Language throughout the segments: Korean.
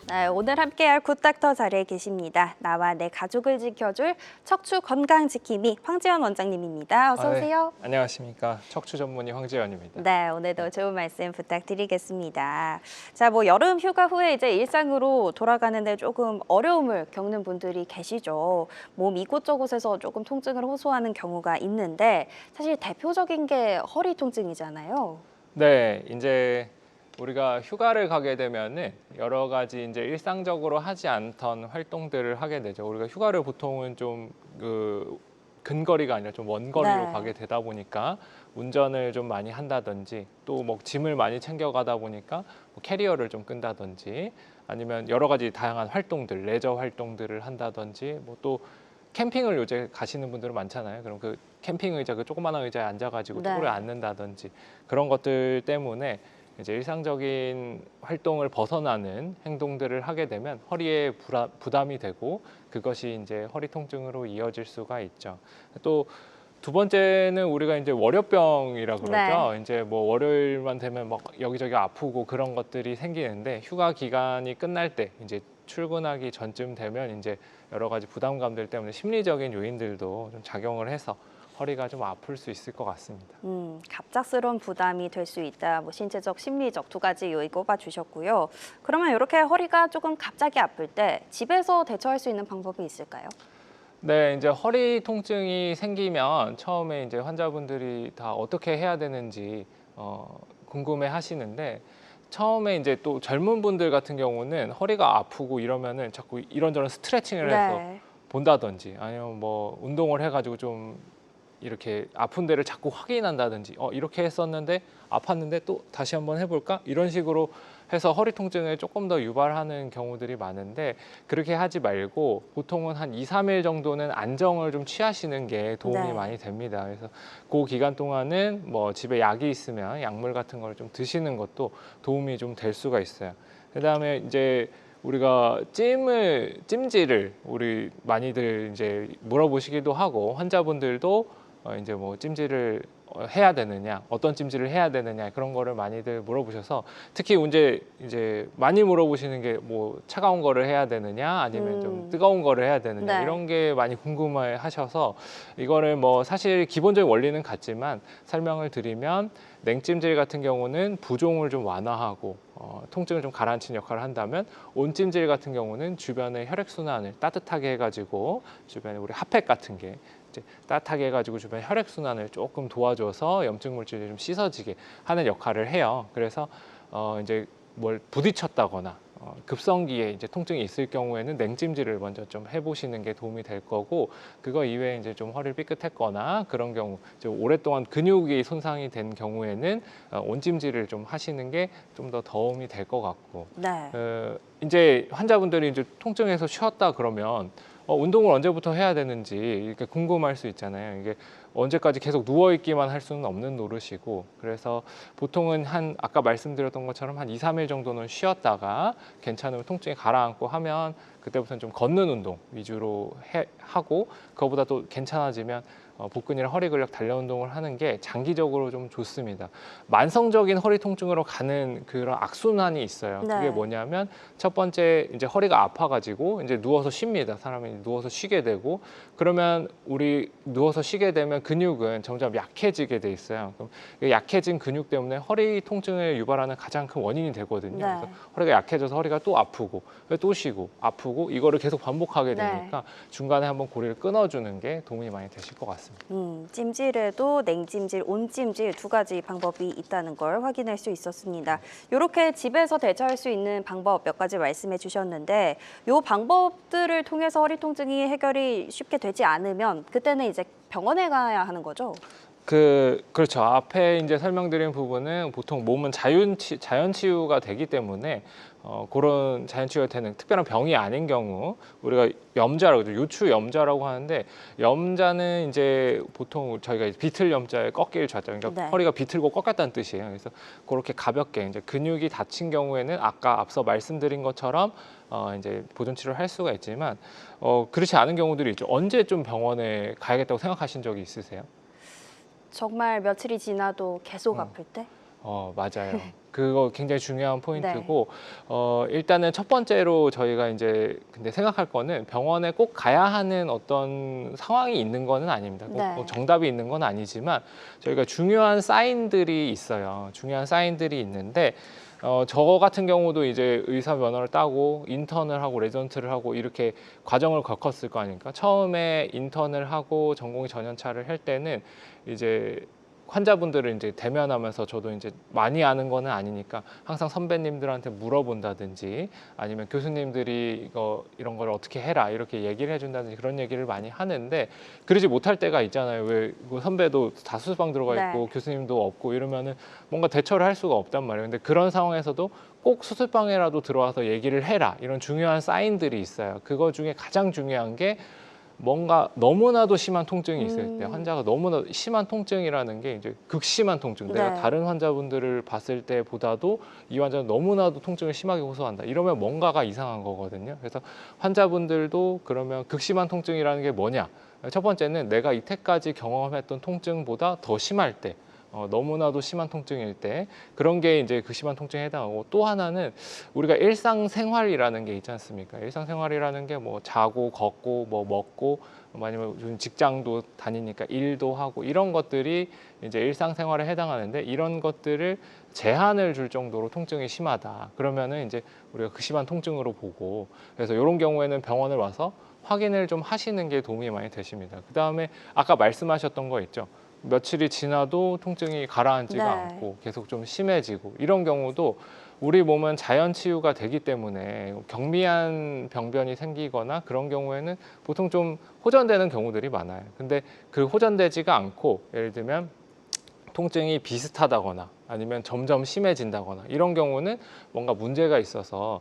네, 오늘 함께할 굿닥터 자리에 계십니다. 나와 내 가족을 지켜줄 척추 건강 지킴이 황지연 원장님입니다. 어서 오세요. 네. 안녕하십니까. 척추 전문의 황지연입니다. 네, 오늘도 좋은 말씀 부탁드리겠습니다. 자, 여름 휴가 후에 이제 일상으로 돌아가는데 조금 어려움을 겪는 분들이 계시죠. 몸 이곳저곳에서 조금 통증을 호소하는 경우가 있는데 사실 대표적인 게 허리 통증이잖아요. 네, 이제 우리가 휴가를 가게 되면은 여러 가지 이제 일상적으로 하지 않던 활동들을 하게 되죠. 우리가 휴가를 보통은 좀 근거리가 아니라 좀 원거리로 네. 가게 되다 보니까 운전을 좀 많이 한다든지 또 짐을 많이 챙겨가다 보니까 캐리어를 좀 끈다든지 아니면 여러 가지 다양한 활동들, 레저 활동들을 한다든지 또 캠핑을 요새 가시는 분들은 많잖아요. 그럼 그 캠핑 의자, 그 조그마한 의자에 앉아가지고 네. 오래 앉는다든지 그런 것들 때문에 이제 일상적인 활동을 벗어나는 행동들을 하게 되면 허리에 부담이 되고 그것이 이제 허리 통증으로 이어질 수가 있죠. 또 두 번째는 우리가 이제 월요병이라 그러죠. 네. 이제 월요일만 되면 여기저기 아프고 그런 것들이 생기는데 휴가 기간이 끝날 때 이제 출근하기 전쯤 되면 이제 여러 가지 부담감들 때문에 심리적인 요인들도 좀 작용을 해서 허리가 좀 아플 수 있을 것 같습니다. 갑작스러운 부담이 될 수 있다. 신체적, 심리적 두 가지 요인 꼽아주셨고요. 그러면 이렇게 허리가 조금 갑자기 아플 때 집에서 대처할 수 있는 방법이 있을까요? 네, 이제 허리 통증이 생기면 처음에 이제 환자분들이 다 어떻게 해야 되는지 궁금해 하시는데 처음에 이제 또 젊은 분들 같은 경우는 허리가 아프고 이러면은 자꾸 이런저런 스트레칭을 해서 네. 본다든지 아니면 운동을 해가지고 좀 이렇게 아픈 데를 자꾸 확인한다든지 이렇게 했었는데 아팠는데 또 다시 한번 해볼까? 이런 식으로 해서 허리 통증을 조금 더 유발하는 경우들이 많은데 그렇게 하지 말고 보통은 한 2, 3일 정도는 안정을 좀 취하시는 게 도움이 네. 많이 됩니다. 그래서 그 기간 동안은 집에 약이 있으면 약물 같은 걸 좀 드시는 것도 도움이 좀 될 수가 있어요. 그다음에 이제 우리가 찜질을 우리 많이들 이제 물어보시기도 하고 환자분들도 이제 찜질을 해야 되느냐, 어떤 찜질을 해야 되느냐 그런 거를 많이들 물어보셔서 특히 이제 많이 물어보시는 게 차가운 거를 해야 되느냐 아니면 좀 뜨거운 거를 해야 되느냐 네. 이런 게 많이 궁금해 하셔서 이거를 사실 기본적인 원리는 같지만 설명을 드리면 냉찜질 같은 경우는 부종을 좀 완화하고 통증을 좀 가라앉히는 역할을 한다면 온찜질 같은 경우는 주변의 혈액순환을 따뜻하게 해가지고 주변에 우리 핫팩 같은 게 이제 따뜻하게 해가지고 주변 혈액순환을 조금 도와줘서 염증 물질이 좀 씻어지게 하는 역할을 해요. 그래서 이제 뭘 부딪혔다거나 급성기에 이제 통증이 있을 경우에는 냉찜질을 먼저 좀 해보시는 게 도움이 될 거고 그거 이외에 이제 좀 허리를 삐끗했거나 그런 경우 이제 오랫동안 근육이 손상이 된 경우에는 온찜질을 좀 하시는 게 좀 더 도움이 될 것 같고 네. 이제 환자분들이 이제 통증에서 쉬었다 그러면 운동을 언제부터 해야 되는지 이렇게 궁금할 수 있잖아요. 이게 언제까지 계속 누워있기만 할 수는 없는 노릇이고 그래서 보통은 아까 말씀드렸던 것처럼 한 2, 3일 정도는 쉬었다가 괜찮으면 통증이 가라앉고 하면 그때부터는 좀 걷는 운동 위주로 하고 그거보다 또 괜찮아지면 복근이랑 허리 근력 단련 운동을 하는 게 장기적으로 좀 좋습니다. 만성적인 허리 통증으로 가는 그런 악순환이 있어요. 네. 그게 뭐냐면 첫 번째 이제 허리가 아파가지고 이제 누워서 쉽니다. 사람이 누워서 쉬게 되고 그러면 우리 누워서 쉬게 되면 근육은 점점 약해지게 돼 있어요. 그럼 이 약해진 근육 때문에 허리 통증을 유발하는 가장 큰 원인이 되거든요. 네. 그래서 허리가 약해져서 허리가 또 아프고 또 쉬고 아프고 이거를 계속 반복하게 네. 되니까 중간에 한번 고리를 끊어주는 게 도움이 많이 되실 것 같습니다. 찜질에도 냉찜질, 온찜질 두 가지 방법이 있다는 걸 확인할 수 있었습니다. 이렇게 집에서 대처할 수 있는 방법 몇 가지 말씀해 주셨는데 이 방법들을 통해서 허리 통증이 해결이 쉽게 되지 않으면 그때는 이제 병원에 가야 하는 거죠? 그렇죠. 앞에 이제 설명드린 부분은 보통 몸은 자연 치유가 되기 때문에 그런 자연 치유가 되는 특별한 병이 아닌 경우 우리가 염자라고 그러죠. 요추 염자라고 하는데 염자는 이제 보통 저희가 비틀 염자에 꺾일 좌자, 그러니까 네. 허리가 비틀고 꺾였다는 뜻이에요. 그래서 그렇게 가볍게 이제 근육이 다친 경우에는 아까 앞서 말씀드린 것처럼 이제 보존 치료를 할 수가 있지만 그렇지 않은 경우들이 있죠. 언제 좀 병원에 가야겠다고 생각하신 적이 있으세요? 정말 며칠이 지나도 계속 아플 때? 맞아요. 그거 굉장히 중요한 포인트고, 일단은 첫 번째로 저희가 이제 근데 생각할 거는 병원에 꼭 가야 하는 어떤 상황이 있는 거는 아닙니다. 꼭 네. 정답이 있는 건 아니지만 저희가 중요한 사인들이 있어요. 중요한 사인들이 있는데, 저 같은 경우도 이제 의사 면허를 따고 인턴을 하고 레지던트를 하고 이렇게 과정을 겪었을 거 아닙니까? 처음에 인턴을 하고 전공의 전연차를 할 때는 이제 환자분들을 이제 대면하면서 저도 이제 많이 아는 거는 아니니까 항상 선배님들한테 물어본다든지 아니면 교수님들이 이런 걸 어떻게 해라 이렇게 얘기를 해준다든지 그런 얘기를 많이 하는데 그러지 못할 때가 있잖아요. 왜 선배도 다 수술방 들어가 있고 네. 교수님도 없고 이러면은 뭔가 대처를 할 수가 없단 말이에요. 근데 그런 상황에서도 꼭 수술방에라도 들어와서 얘기를 해라 이런 중요한 사인들이 있어요. 그거 중에 가장 중요한 게 뭔가 너무나도 심한 통증이 있을 때 환자가 너무나 심한 통증이라는 게 이제 극심한 통증 내가 네. 다른 환자분들을 봤을 때보다도 이 환자는 너무나도 통증을 심하게 호소한다 이러면 뭔가가 이상한 거거든요. 그래서 환자분들도 그러면 극심한 통증이라는 게 뭐냐, 첫 번째는 내가 이때까지 경험했던 통증보다 더 심할 때 너무나도 심한 통증일 때 그런 게 이제 그 심한 통증에 해당하고, 또 하나는 우리가 일상생활이라는 게 있지 않습니까? 일상생활이라는 게 뭐 자고 걷고 뭐 먹고 아니면 요즘 직장도 다니니까 일도 하고 이런 것들이 이제 일상생활에 해당하는데 이런 것들을 제한을 줄 정도로 통증이 심하다. 그러면은 이제 우리가 그 심한 통증으로 보고, 그래서 이런 경우에는 병원을 와서 확인을 좀 하시는 게 도움이 많이 되십니다. 그 다음에 아까 말씀하셨던 거 있죠. 며칠이 지나도 통증이 가라앉지가 네. 않고 계속 좀 심해지고 이런 경우도 우리 몸은 자연 치유가 되기 때문에 경미한 병변이 생기거나 그런 경우에는 보통 좀 호전되는 경우들이 많아요. 근데 그 호전되지가 않고 예를 들면 통증이 비슷하다거나 아니면 점점 심해진다거나 이런 경우는 뭔가 문제가 있어서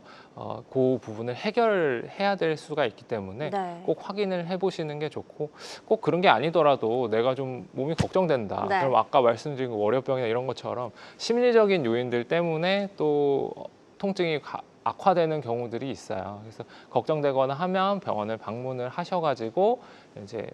그 부분을 해결해야 될 수가 있기 때문에 네. 꼭 확인을 해보시는 게 좋고, 꼭 그런 게 아니더라도 내가 좀 몸이 걱정된다. 네. 그럼 아까 말씀드린 월요병이나 이런 것처럼 심리적인 요인들 때문에 또 통증이 악화되는 경우들이 있어요. 그래서 걱정되거나 하면 병원을 방문을 하셔가지고 이제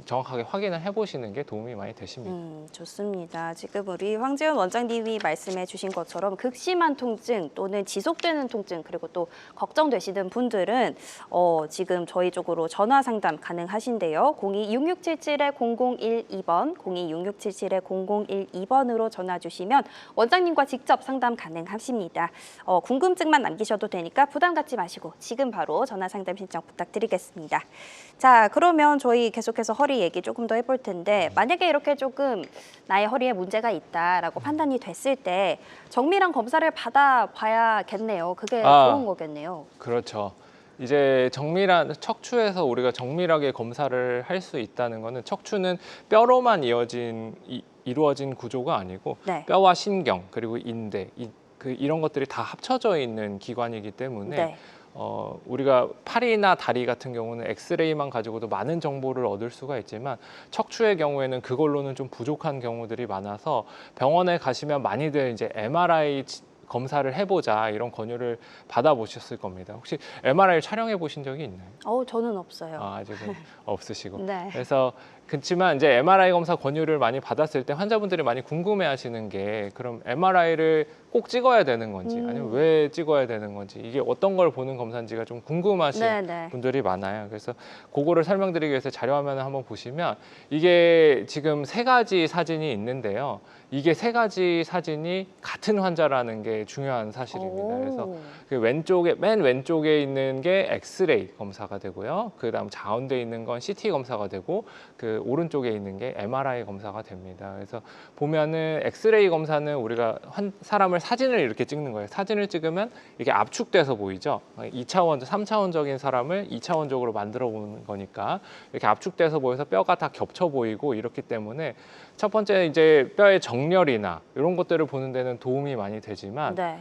정확하게 확인을 해보시는 게 도움이 많이 되십니다. 좋습니다. 지금 우리 황재현 원장님이 말씀해 주신 것처럼 극심한 통증 또는 지속되는 통증 그리고 또 걱정되시는 분들은 지금 저희 쪽으로 전화 상담 가능하신데요. 02-6677-0012번, 02-6677-0012번으로 전화 주시면 원장님과 직접 상담 가능하십니다. 궁금증만 남기셔도 되니까 부담 갖지 마시고 지금 바로 전화 상담 신청 부탁드리겠습니다. 자, 그러면 저희 계속해서 허리 얘기 조금 더 해볼 텐데 만약에 이렇게 조금 나의 허리에 문제가 있다라고 판단이 됐을 때 정밀한 검사를 받아봐야겠네요. 그게 좋은 거겠네요. 그렇죠. 이제 정밀한 척추에서 우리가 정밀하게 검사를 할 수 있다는 거는 척추는 뼈로만 이루어진 구조가 아니고 네. 뼈와 신경 그리고 인대 이런 것들이 다 합쳐져 있는 기관이기 때문에 네. 우리가 팔이나 다리 같은 경우는 엑스레이만 가지고도 많은 정보를 얻을 수가 있지만 척추의 경우에는 그걸로는 좀 부족한 경우들이 많아서 병원에 가시면 많이들 이제 MRI 검사를 해보자 이런 권유를 받아보셨을 겁니다. 혹시 MRI 촬영해 보신 적이 있나요? 저는 없어요. 아직은 없으시고. 네. 그래서 그렇지만 이제 MRI 검사 권유를 많이 받았을 때 환자분들이 많이 궁금해하시는 게 그럼 MRI를 꼭 찍어야 되는 건지 아니면 왜 찍어야 되는 건지 이게 어떤 걸 보는 검사인지가 좀 궁금하신 네네. 분들이 많아요. 그래서 그거를 설명드리기 위해서 자료 화면을 한번 보시면 이게 지금 세 가지 사진이 있는데요. 이게 세 가지 사진이 같은 환자라는 게 중요한 사실입니다. 그래서 그 왼쪽에 맨 왼쪽에 있는 게 엑스레이 검사가 되고요. 그다음 가운데 있는 건 CT 검사가 되고 그 오른쪽에 있는 게 MRI 검사가 됩니다. 그래서 보면은 엑스레이 검사는 우리가 사람을 사진을 이렇게 찍는 거예요. 사진을 찍으면 이게 압축돼서 보이죠. 2차원, 3차원적인 사람을 2차원적으로 만들어 보는 거니까 이렇게 압축돼서 보여서 뼈가 다 겹쳐 보이고 이렇기 때문에 첫 번째 이제 뼈의 정렬이나 이런 것들을 보는 데는 도움이 많이 되지만 네.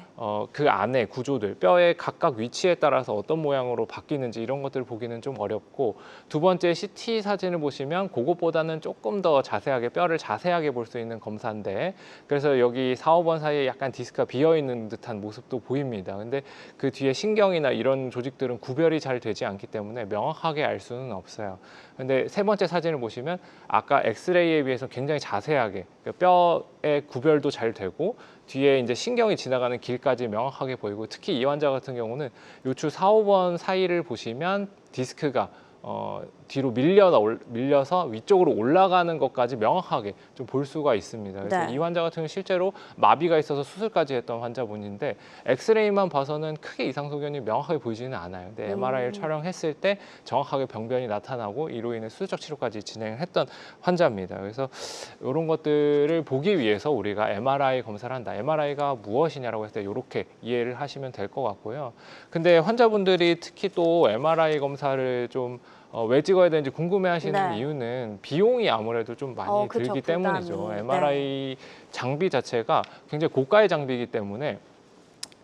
그 안에 구조들, 뼈의 각각 위치에 따라서 어떤 모양으로 바뀌는지 이런 것들을 보기는 좀 어렵고 두 번째 CT 사진을 보시면 그것보다는 조금 더 자세하게 뼈를 자세하게 볼 수 있는 검사인데 그래서 여기 4, 5번 사이에 약간 디스크가 비어 있는 듯한 모습도 보입니다. 근데 그 뒤에 신경이나 이런 조직들은 구별이 잘 되지 않기 때문에 명확하게 알 수는 없어요. 근데 세 번째 사진을 보시면 아까 엑스레이에 비해서 굉장히 자세하게 뼈의 구별도 잘 되고 뒤에 이제 신경이 지나가는 길까지 명확하게 보이고 특히 이 환자 같은 경우는 요추 4, 5번 사이를 보시면 디스크가 뒤로 밀려서 위쪽으로 올라가는 것까지 명확하게 좀 볼 수가 있습니다. 그래서 네. 이 환자 같은 경우는 실제로 마비가 있어서 수술까지 했던 환자분인데 엑스레이만 봐서는 크게 이상 소견이 명확하게 보이지는 않아요. 근데 MRI를 촬영했을 때 정확하게 병변이 나타나고 이로 인해 수술적 치료까지 진행을 했던 환자입니다. 그래서 이런 것들을 보기 위해서 우리가 MRI 검사를 한다. MRI가 무엇이냐라고 했을 때 이렇게 이해를 하시면 될 것 같고요. 근데 환자분들이 특히 또 MRI 검사를 좀 왜 찍어야 되는지 궁금해하시는 네. 이유는 비용이 아무래도 좀 많이 그쵸, 들기 부담이. 때문이죠. 네. MRI 장비 자체가 굉장히 고가의 장비이기 때문에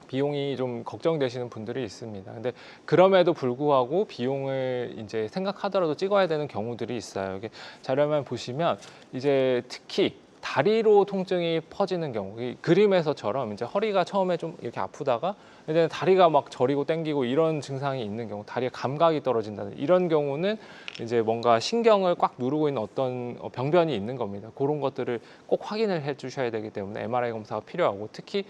비용이 좀 걱정되시는 분들이 있습니다. 근데 그럼에도 불구하고 비용을 이제 생각하더라도 찍어야 되는 경우들이 있어요. 이게 자료만 보시면 이제 특히 다리로 통증이 퍼지는 경우, 이 그림에서처럼 이제 허리가 처음에 좀 이렇게 아프다가 이제 다리가 막 저리고 땡기고 이런 증상이 있는 경우, 다리에 감각이 떨어진다는 이런 경우는 이제 뭔가 신경을 꽉 누르고 있는 어떤 병변이 있는 겁니다. 그런 것들을 꼭 확인을 해주셔야 되기 때문에 MRI 검사가 필요하고 특히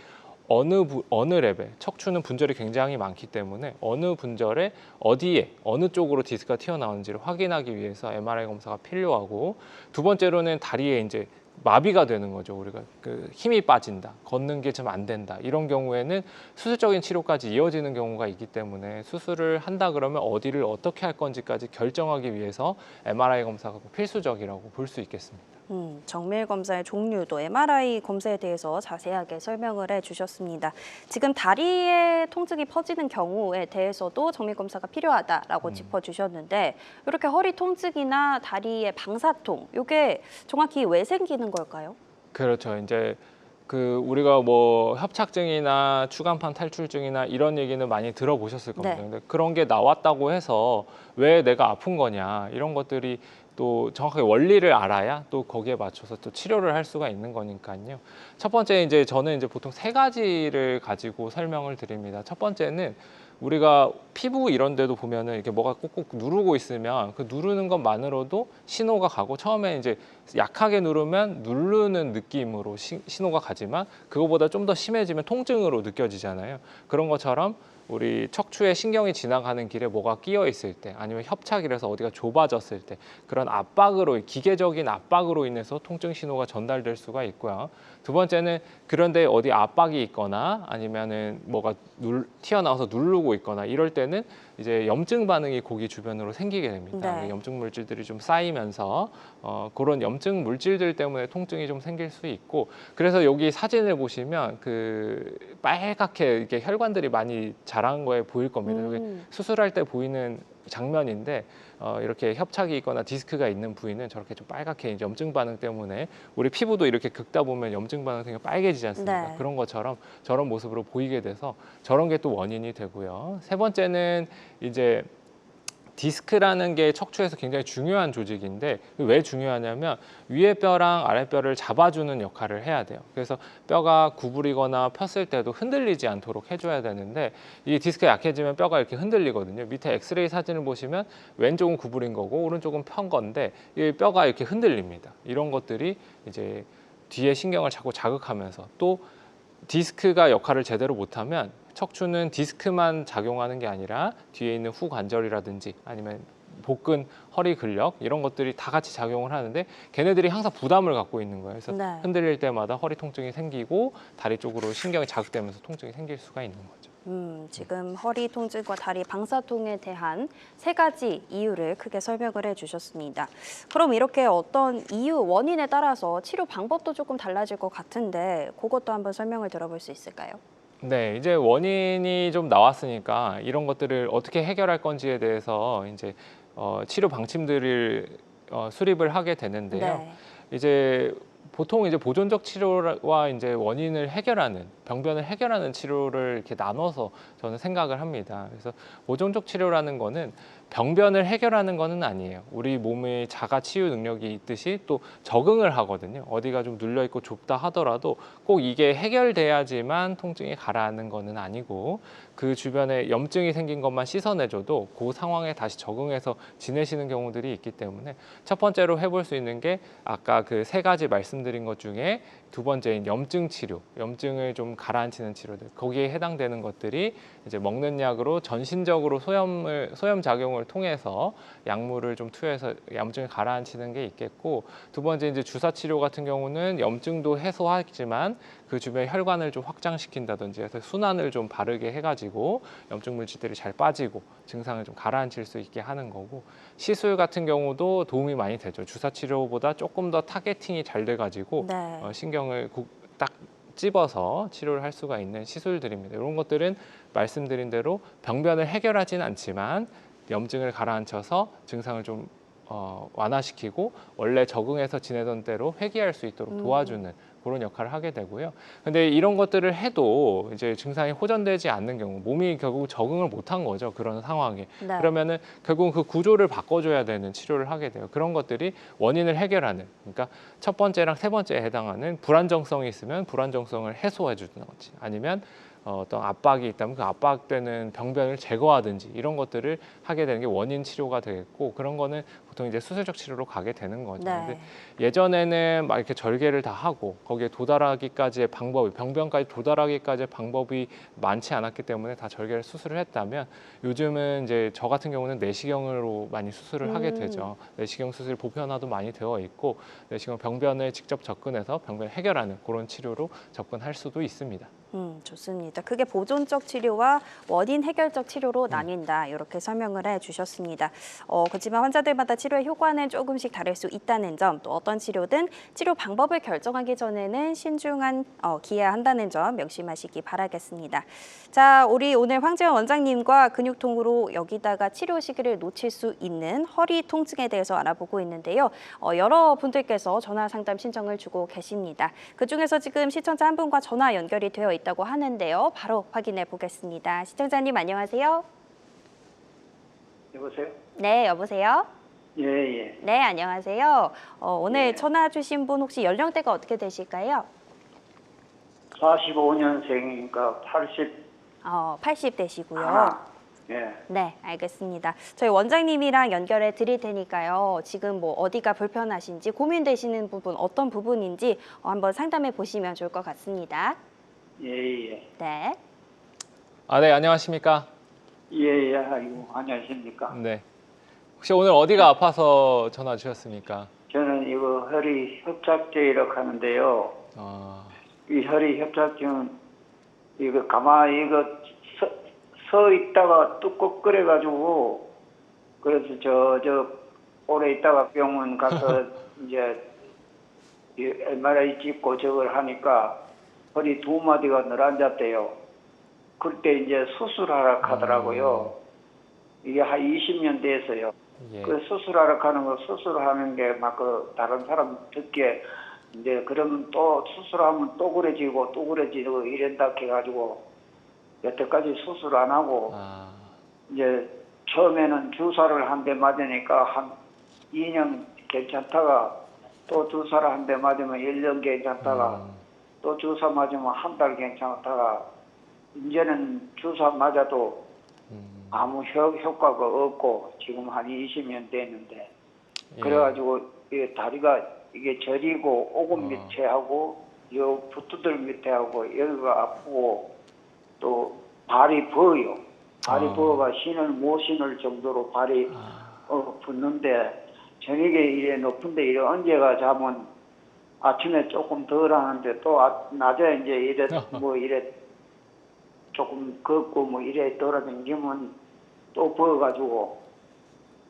어느 레벨, 척추는 분절이 굉장히 많기 때문에 어느 분절에 어디에 어느 쪽으로 디스크가 튀어나오는지를 확인하기 위해서 MRI 검사가 필요하고 두 번째로는 다리에 이제 마비가 되는 거죠. 우리가 그 힘이 빠진다, 걷는 게 좀 안 된다 이런 경우에는 수술적인 치료까지 이어지는 경우가 있기 때문에 수술을 한다 그러면 어디를 어떻게 할 건지까지 결정하기 위해서 MRI 검사가 필수적이라고 볼 수 있겠습니다. 정밀 검사의 종류도 MRI 검사에 대해서 자세하게 설명을 해주셨습니다. 지금 다리에 통증이 퍼지는 경우에 대해서도 정밀 검사가 필요하다라고 짚어주셨는데 이렇게 허리 통증이나 다리의 방사통 이게 정확히 왜 생기는 걸까요? 그렇죠. 이제 그 우리가 뭐 협착증이나 추간판 탈출증이나 이런 얘기는 많이 들어보셨을 겁니다. 네. 근데 그런 게 나왔다고 해서 왜 내가 아픈 거냐 이런 것들이 또 정확하게 원리를 알아야 또 거기에 맞춰서 또 치료를 할 수가 있는 거니까요. 첫 번째 이제 저는 이제 보통 세 가지를 가지고 설명을 드립니다. 첫 번째는 우리가 피부 이런 데도 보면은 이렇게 뭐가 꾹꾹 누르고 있으면 그 누르는 것만으로도 신호가 가고 처음에 이제 약하게 누르면 누르는 느낌으로 신호가 가지만 그거보다 좀 더 심해지면 통증으로 느껴지잖아요. 그런 것처럼 우리 척추에 신경이 지나가는 길에 뭐가 끼어 있을 때 아니면 협착이라서 어디가 좁아졌을 때 그런 압박으로 기계적인 압박으로 인해서 통증 신호가 전달될 수가 있고요. 두 번째는 그런데 어디 압박이 있거나 아니면은 뭐가 튀어나와서 누르고 있거나 이럴 때는 이제 염증 반응이 고기 주변으로 생기게 됩니다. 네. 염증 물질들이 좀 쌓이면서 그런 염증 물질들 때문에 통증이 좀 생길 수 있고 그래서 여기 사진을 보시면 그 빨갛게 이렇게 혈관들이 많이 자란 거에 보일 겁니다. 여기 수술할 때 보이는 장면인데 이렇게 협착이 있거나 디스크가 있는 부위는 저렇게 좀 빨갛게 이제 염증 반응 때문에 우리 피부도 이렇게 긁다 보면 염증 반응 생겨 빨개지지 않습니까? 네. 그런 것처럼 저런 모습으로 보이게 돼서 저런 게 또 원인이 되고요. 세 번째는 이제 디스크라는 게 척추에서 굉장히 중요한 조직인데 왜 중요하냐면 위에 뼈랑 아래 뼈를 잡아주는 역할을 해야 돼요. 그래서 뼈가 구부리거나 폈을 때도 흔들리지 않도록 해줘야 되는데 이 디스크가 약해지면 뼈가 이렇게 흔들리거든요. 밑에 엑스레이 사진을 보시면 왼쪽은 구부린 거고 오른쪽은 편 건데 이 뼈가 이렇게 흔들립니다. 이런 것들이 이제 뒤에 신경을 자꾸 자극하면서 또 디스크가 역할을 제대로 못하면 척추는 디스크만 작용하는 게 아니라 뒤에 있는 후관절이라든지 아니면 복근, 허리 근력 이런 것들이 다 같이 작용을 하는데 걔네들이 항상 부담을 갖고 있는 거예요. 그래서 네. 흔들릴 때마다 허리 통증이 생기고 다리 쪽으로 신경이 자극되면서 통증이 생길 수가 있는 거죠. 지금 허리 통증과 다리 방사통에 대한 세 가지 이유를 크게 설명을 해주셨습니다. 그럼 이렇게 어떤 이유, 원인에 따라서 치료 방법도 조금 달라질 것 같은데 그것도 한번 설명을 들어볼 수 있을까요? 네, 이제 원인이 좀 나왔으니까 이런 것들을 어떻게 해결할 건지에 대해서 이제 치료 방침들을 수립을 하게 되는데요. 네. 이제 보통 이제 보존적 치료와 이제 원인을 해결하는 병변을 해결하는 치료를 이렇게 나눠서 저는 생각을 합니다. 그래서 보존적 치료라는 거는 병변을 해결하는 거는 아니에요. 우리 몸의 자가 치유 능력이 있듯이 또 적응을 하거든요. 어디가 좀 눌려 있고 좁다 하더라도 꼭 이게 해결돼야지만 통증이 가라앉는 거는 아니고 그 주변에 염증이 생긴 것만 씻어내줘도 그 상황에 다시 적응해서 지내시는 경우들이 있기 때문에 첫 번째로 해볼 수 있는 게 아까 그 세 가지 말씀드린 것 중에 두 번째인 염증 치료, 염증을 좀 가라앉히는 치료들 거기에 해당되는 것들이 이제 먹는 약으로 전신적으로 소염 작용을 통해서 약물을 좀 투여해서 염증을 가라앉히는 게 있겠고 두 번째 이제 주사 치료 같은 경우는 염증도 해소하지만 그 주변 혈관을 좀 확장시킨다든지 해서 순환을 좀 바르게 해가지고 염증 물질들이 잘 빠지고 증상을 좀 가라앉힐 수 있게 하는 거고 시술 같은 경우도 도움이 많이 되죠. 주사 치료보다 조금 더 타겟팅이 잘 돼가지고 네. 신경을 딱 찝어서 치료를 할 수가 있는 시술들입니다. 이런 것들은 말씀드린 대로 병변을 해결하진 않지만 염증을 가라앉혀서 증상을 좀 완화시키고 원래 적응해서 지내던 대로 회귀할 수 있도록 도와주는 그런 역할을 하게 되고요. 근데 이런 것들을 해도 이제 증상이 호전되지 않는 경우 몸이 결국 적응을 못한 거죠. 그런 상황에. 네. 그러면은 결국 그 구조를 바꿔줘야 되는 치료를 하게 돼요. 그런 것들이 원인을 해결하는 그러니까 첫 번째랑 세 번째에 해당하는 불안정성이 있으면 불안정성을 해소해 주는 거지. 아니면 어떤 압박이 있다면 그 압박되는 병변을 제거하든지 이런 것들을 하게 되는 게 원인 치료가 되겠고 그런 거는 보통 이제 수술적 치료로 가게 되는 거죠. 네. 근데 예전에는 막 이렇게 절개를 다 하고 거기에 도달하기까지의 방법이 병변까지 도달하기까지의 방법이 많지 않았기 때문에 다 절개를 수술을 했다면 요즘은 이제 저 같은 경우는 내시경으로 많이 수술을 하게 되죠. 내시경 수술 보편화도 많이 되어 있고 내시경 병변을 직접 접근해서 병변을 해결하는 그런 치료로 접근할 수도 있습니다. 좋습니다. 크게 보존적 치료와 원인 해결적 치료로 나뉜다. 이렇게 설명을 해주셨습니다. 그렇지만 환자들마다 치료의 효과는 조금씩 다를 수 있다는 점, 또 어떤 치료든 치료 방법을 결정하기 전에는 신중한 기해야 한다는 점 명심하시기 바라겠습니다. 자, 우리 오늘 황재원 원장님과 근육통으로 여기다가 치료 시기를 놓칠 수 있는 허리 통증에 대해서 알아보고 있는데요. 여러 분들께서 전화 상담 신청을 주고 계십니다. 그중에서 지금 시청자 한 분과 전화 연결이 되어 있다고 하는데요. 바로 확인해 보겠습니다. 시청자님 안녕하세요. 여보세요? 네, 여보세요? 예, 예. 네, 안녕하세요. 오늘 예. 전화 주신 분 혹시 연령대가 어떻게 되실까요? 45년생이니까 80대시고요. 하나. 예. 네, 알겠습니다. 저희 원장님이랑 연결해 드릴 테니까요. 지금 뭐 어디가 불편하신지 고민되시는 부분 어떤 부분인지 한번 상담해 보시면 좋을 것 같습니다. 예, 예. 네. 네, 안녕하십니까? 예, 예. 아이고, 안녕하십니까? 네. 혹시 오늘 어디가 아파서 전화 주셨습니까? 저는 이거 허리 협착증이라고 하는데요. 이 허리 협착증, 이거 가만히 서 있다가 뚝뚝 끓여가지고, 그래서 오래 있다가 병원 가서 이제 MRI 찍고 저걸 하니까 허리 두 마디가 늘어앉았대요. 그때 이제 수술하라 하더라고요. 이게 한 20년 됐어요. 예. 그 수술하라 하는 거 수술하는 게 막 다른 사람 듣기에 이제 그럼 또 수술하면 또 그래지고 이런다 해가지고 여태까지 수술 안 하고 이제 처음에는 주사를 한 대 맞으니까 한 2년 괜찮다가 또 주사를 한 대 맞으면 1년 괜찮다가 또 주사 맞으면 한 달 괜찮다가 이제는 주사 맞아도 아무 효과가 없고 지금 한 20년 됐는데 예. 그래가지고 이 다리가 이게 저리고 오금 밑에 하고 요 붓두들 밑에 하고 여기가 아프고 또 발이 버요. 발이 버가 신을 못 신을 정도로 발이 붓는데 저녁에 이래 높은데 이래 언제가 자면 아침에 조금 덜 하는데 또 낮에 이제 이래 뭐 이래 조금 걷고 뭐 이래 돌아다니면 또 버가지고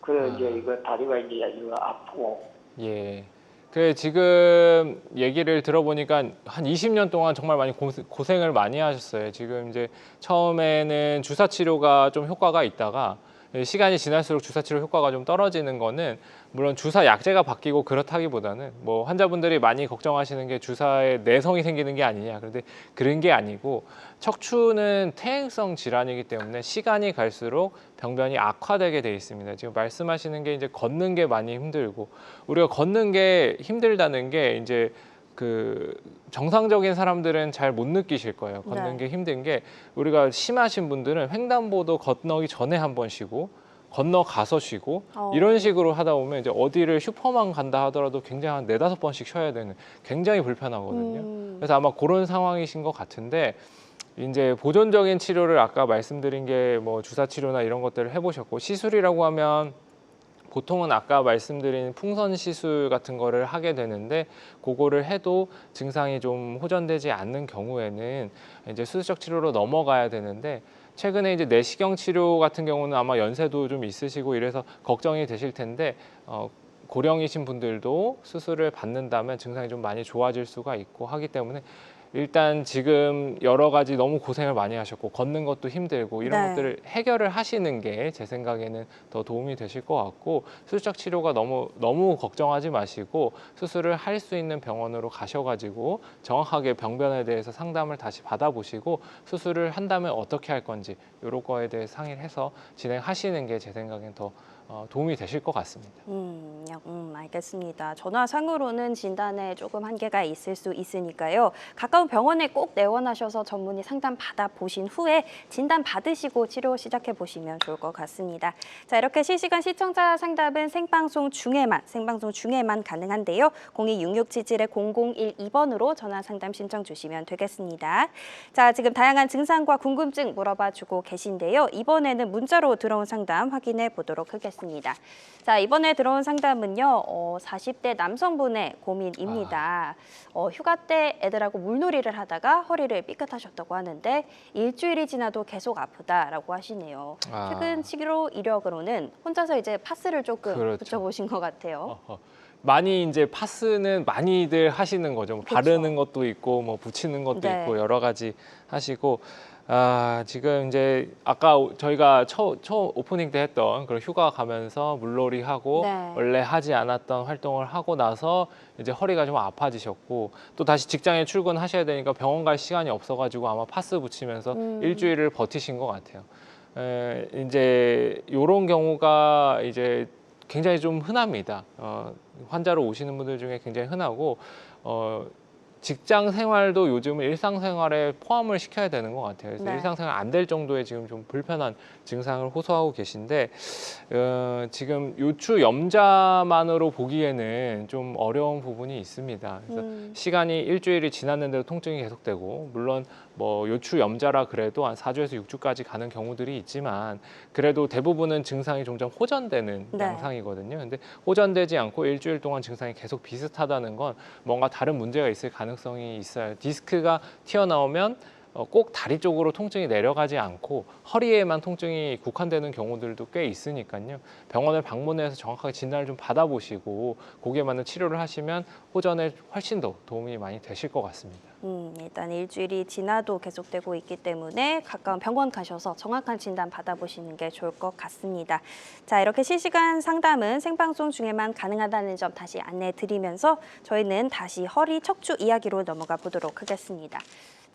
그래 이제 이거 다리가 이제 이거 아프고. 예. 그 지금 얘기를 들어보니까 한 20년 동안 정말 많이 고생을 많이 하셨어요. 지금 이제 처음에는 주사 치료가 좀 효과가 있다가 시간이 지날수록 주사 치료 효과가 좀 떨어지는 거는 물론 주사 약제가 바뀌고 그렇다기보다는 뭐 환자분들이 많이 걱정하시는 게 주사에 내성이 생기는 게 아니냐. 그런데 그런 게 아니고 척추는 퇴행성 질환이기 때문에 시간이 갈수록 병변이 악화되게 돼 있습니다. 지금 말씀하시는 게 이제 걷는 게 많이 힘들고 우리가 걷는 게 힘들다는 게 이제 그 정상적인 사람들은 잘 못 느끼실 거예요. 걷는 게 힘든 게 우리가 심하신 분들은 횡단보도 건너기 전에 한 번 쉬고 건너가서 쉬고 이런 식으로 하다 보면 이제 어디를 슈퍼만 간다 하더라도 굉장히 한 4-5번씩 쉬어야 되는 굉장히 불편하거든요. 그래서 아마 그런 상황이신 것 같은데 이제 보존적인 치료를 아까 말씀드린 게 뭐 주사 치료나 이런 것들을 해보셨고 시술이라고 하면 보통은 아까 말씀드린 풍선 시술 같은 거를 하게 되는데 그거를 해도 증상이 좀 호전되지 않는 경우에는 이제 수술적 치료로 넘어가야 되는데 최근에 이제 내시경 치료 같은 경우는 아마 연세도 좀 있으시고 이래서 걱정이 되실 텐데 고령이신 분들도 수술을 받는다면 증상이 좀 많이 좋아질 수가 있고 하기 때문에 일단 지금 여러 가지 너무 고생을 많이 하셨고 걷는 것도 힘들고 이런 것들을 해결을 하시는 게 제 생각에는 더 도움이 되실 것 같고 수술적 치료가 너무 걱정하지 마시고 수술을 할 수 있는 병원으로 가셔가지고 정확하게 병변에 대해서 상담을 다시 받아보시고 수술을 한다면 어떻게 할 건지 이런 거에 대해 상의를 해서 진행하시는 게 제 생각엔 더 도움이 되실 것 같습니다. 알겠습니다. 전화상으로는 진단에 조금 한계가 있을 수 있으니까요. 가까운 병원에 꼭 내원하셔서 전문의 상담 받아보신 후에 진단 받으시고 치료 시작해 보시면 좋을 것 같습니다. 자, 이렇게 실시간 시청자 상담은 생방송 중에만 가능한데요. 026677-0012번으로 전화 상담 신청 주시면 되겠습니다. 자, 지금 다양한 증상과 궁금증 물어봐주고 계신데요. 이번에는 문자로 들어온 상담 확인해 보도록 하겠습니다. 자, 이번에 들어온 상담은요. 40대 남성분의 고민입니다. 휴가 때 애들하고 물놀이를 하다가 허리를 삐끗하셨다고 하는데 일주일이 지나도 계속 아프다라고 하시네요. 최근 치료 이력으로는 혼자서 이제 파스를 조금 붙여보신 것 같아요. 많이 이제 파스는 많이들 하시는 거죠. 뭐 바르는 것도 있고 뭐 붙이는 것도 있고 여러 가지 하시고 지금 이제 아까 저희가 첫 오프닝 때 했던 그런 휴가 가면서 물놀이 하고 원래 하지 않았던 활동을 하고 나서 이제 허리가 좀 아파지셨고 또 다시 직장에 출근하셔야 되니까 병원 갈 시간이 없어가지고 아마 파스 붙이면서 일주일을 버티신 것 같아요. 이제 이런 경우가 이제 굉장히 좀 흔합니다. 환자로 오시는 분들 중에 굉장히 흔하고 직장 생활도 요즘은 일상생활에 포함을 시켜야 되는 것 같아요. 그래서 일상생활 안 될 정도의 지금 좀 불편한 증상을 호소하고 계신데 지금 요추 염자만으로 보기에는 좀 어려운 부분이 있습니다. 그래서 시간이 일주일이 지났는데도 통증이 계속되고 물론 뭐 요추 염자라 그래도 한 4주에서 6주까지 가는 경우들이 있지만 그래도 대부분은 증상이 점점 호전되는 양상이거든요. 근데 호전되지 않고 일주일 동안 증상이 계속 비슷하다는 건 뭔가 다른 문제가 있을 가능성이 있어요. 디스크가 튀어나오면 꼭 다리 쪽으로 통증이 내려가지 않고 허리에만 통증이 국한되는 경우들도 꽤 있으니까요. 병원을 방문해서 정확하게 진단을 좀 받아보시고 거기에 맞는 치료를 하시면 호전에 훨씬 더 도움이 많이 되실 것 같습니다. 일단 일주일이 지나도 계속되고 있기 때문에 가까운 병원 가셔서 정확한 진단 받아보시는 게 좋을 것 같습니다. 자, 이렇게 실시간 상담은 생방송 중에만 가능하다는 점 다시 안내해 드리면서 저희는 다시 허리 척추 이야기로 넘어가 보도록 하겠습니다.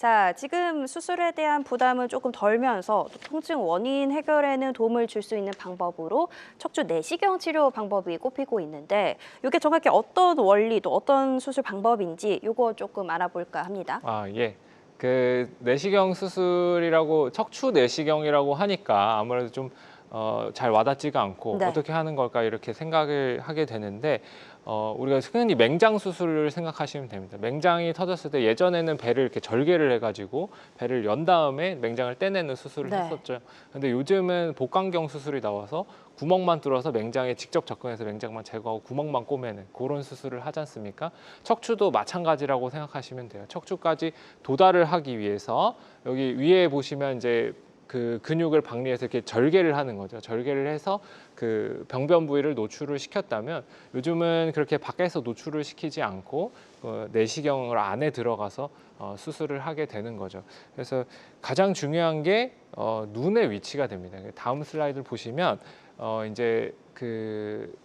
자, 지금 수술에 대한 부담은 조금 덜면서 또 통증 원인 해결에는 도움을 줄 수 있는 방법으로 척추 내시경 치료 방법이 꼽히고 있는데 이게 정확히 어떤 원리 또 어떤 수술 방법인지 이거 조금 알아볼까 합니다. 아, 예. 그 내시경 수술이라고 척추 내시경이라고 하니까 아무래도 좀 잘 와닿지가 않고 네. 어떻게 하는 걸까 이렇게 생각을 하게 되는데 우리가 흔히 맹장 수술을 생각하시면 됩니다. 맹장이 터졌을 때 예전에는 배를 이렇게 절개를 해가지고 배를 연 다음에 맹장을 떼내는 수술을 네. 했었죠. 근데 요즘은 복강경 수술이 나와서 구멍만 뚫어서 맹장에 직접 접근해서 맹장만 제거하고 구멍만 꼬매는 그런 수술을 하지 않습니까? 척추도 마찬가지라고 생각하시면 돼요. 척추까지 도달을 하기 위해서 여기 위에 보시면 이제 그 근육을 박리해서 이렇게 절개를 하는 거죠. 절개를 해서 그 병변 부위를 노출을 시켰다면 요즘은 그렇게 밖에서 노출을 시키지 않고 내시경을 안에 들어가서 수술을 하게 되는 거죠. 그래서 가장 중요한 게 눈의 위치가 됩니다. 다음 슬라이드를 보시면 이제 그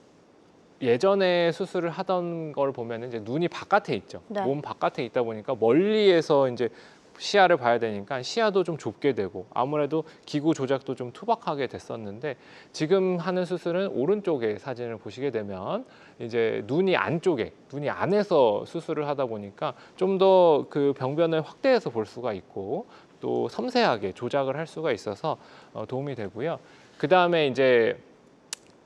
예전에 수술을 하던 걸 보면 이제 눈이 바깥에 있죠. 네. 몸 바깥에 있다 보니까 멀리에서 이제 시야를 봐야 되니까 시야도 좀 좁게 되고 아무래도 기구 조작도 좀 투박하게 됐었는데 지금 하는 수술은 오른쪽에 사진을 보시게 되면 이제 눈이 안쪽에 눈이 안에서 수술을 하다 보니까 좀 더 그 병변을 확대해서 볼 수가 있고 또 섬세하게 조작을 할 수가 있어서 도움이 되고요. 그 다음에 이제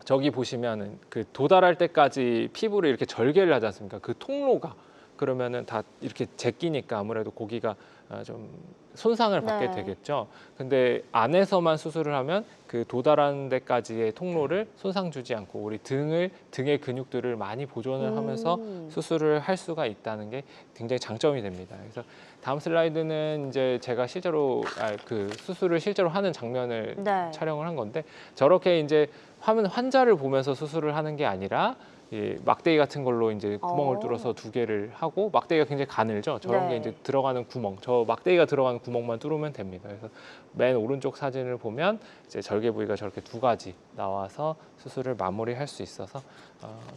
저기 보시면은 그 도달할 때까지 피부를 이렇게 절개를 하지 않습니까? 그 통로가 그러면은 다 이렇게 제끼니까 아무래도 고기가 좀 손상을 받게 네. 되겠죠. 근데 안에서만 수술을 하면 그 도달하는 데까지의 통로를 손상 주지 않고 우리 등의 근육들을 많이 보존을 하면서 수술을 할 수가 있다는 게 굉장히 장점이 됩니다. 그래서 다음 슬라이드는 이제 제가 실제로 그 수술을 실제로 하는 장면을 네. 촬영을 한 건데 저렇게 이제 환자를 보면서 수술을 하는 게 아니라 이 막대기 같은 걸로 이제 구멍을 뚫어서 2개를 하고 막대기가 굉장히 가늘죠. 저런 네. 게 이제 들어가는 구멍, 저 막대기가 들어가는 구멍만 뚫으면 됩니다. 그래서 맨 오른쪽 사진을 보면 이제 절개 부위가 저렇게 2가지 나와서 수술을 마무리할 수 있어서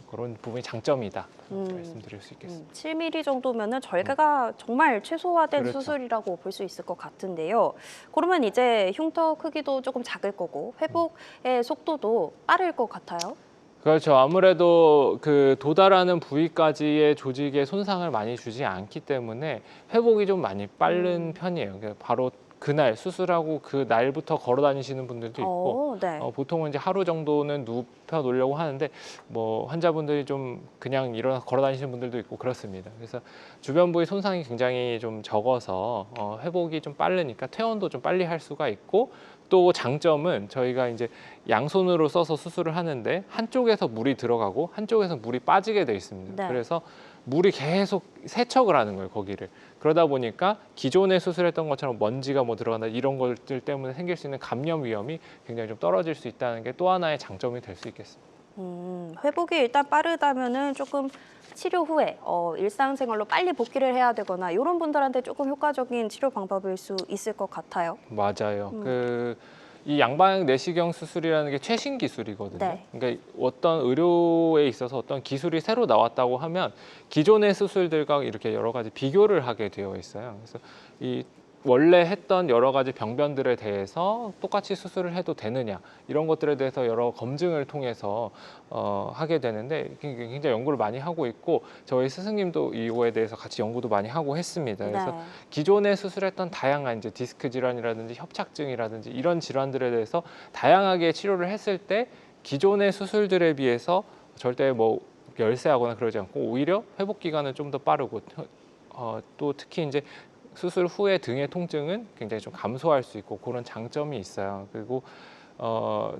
그런 부분이 장점이다 말씀드릴 수 있겠습니다. 7mm 정도면은 절개가 정말 최소화된 그렇죠. 수술이라고 볼 수 있을 것 같은데요. 그러면 이제 흉터 크기도 조금 작을 거고 회복의 속도도 빠를 것 같아요. 그렇죠. 아무래도 그 도달하는 부위까지의 조직에 손상을 많이 주지 않기 때문에 회복이 좀 많이 빠른 편이에요. 그러니까 바로 그날 수술하고 그 날부터 걸어 다니시는 분들도 있고 네. 보통은 이제 하루 정도는 눕혀 놓으려고 하는데 뭐 환자분들이 좀 그냥 일어나 걸어 다니시는 분들도 있고 그렇습니다. 그래서 주변 부위 손상이 굉장히 좀 적어서 회복이 좀 빠르니까 퇴원도 좀 빨리 할 수가 있고 또 장점은 저희가 이제 양손으로 써서 수술을 하는데 한쪽에서 물이 들어가고 한쪽에서 물이 빠지게 돼 있습니다. 네. 그래서 물이 계속 세척을 하는 거예요, 거기를. 그러다 보니까 기존에 수술했던 것처럼 먼지가 뭐 들어간다 이런 것들 때문에 생길 수 있는 감염 위험이 굉장히 좀 떨어질 수 있다는 게 또 하나의 장점이 될 수 있겠습니다. 회복이 일단 빠르다면은 조금 치료 후에 일상생활로 빨리 복귀를 해야 되거나 이런 분들한테 조금 효과적인 치료 방법일 수 있을 것 같아요. 맞아요. 이 양방향 내시경 수술이라는 게 최신 기술이거든요. 네. 그러니까 어떤 의료에 있어서 어떤 기술이 새로 나왔다고 하면 기존의 수술들과 이렇게 여러 가지 비교를 하게 되어 있어요. 그래서 이 원래 했던 여러 가지 병변들에 대해서 똑같이 수술을 해도 되느냐 이런 것들에 대해서 여러 검증을 통해서 하게 되는데 굉장히 연구를 많이 하고 있고 저희 스승님도 이거에 대해서 같이 연구도 많이 하고 했습니다. 그래서 네. 기존에 수술했던 다양한 이제 디스크 질환이라든지 협착증이라든지 이런 질환들에 대해서 다양하게 치료를 했을 때 기존의 수술들에 비해서 절대 뭐 열세하거나 그러지 않고 오히려 회복 기간은 좀 더 빠르고 또 특히 이제 수술 후에 등의 통증은 굉장히 좀 감소할 수 있고 그런 장점이 있어요. 그리고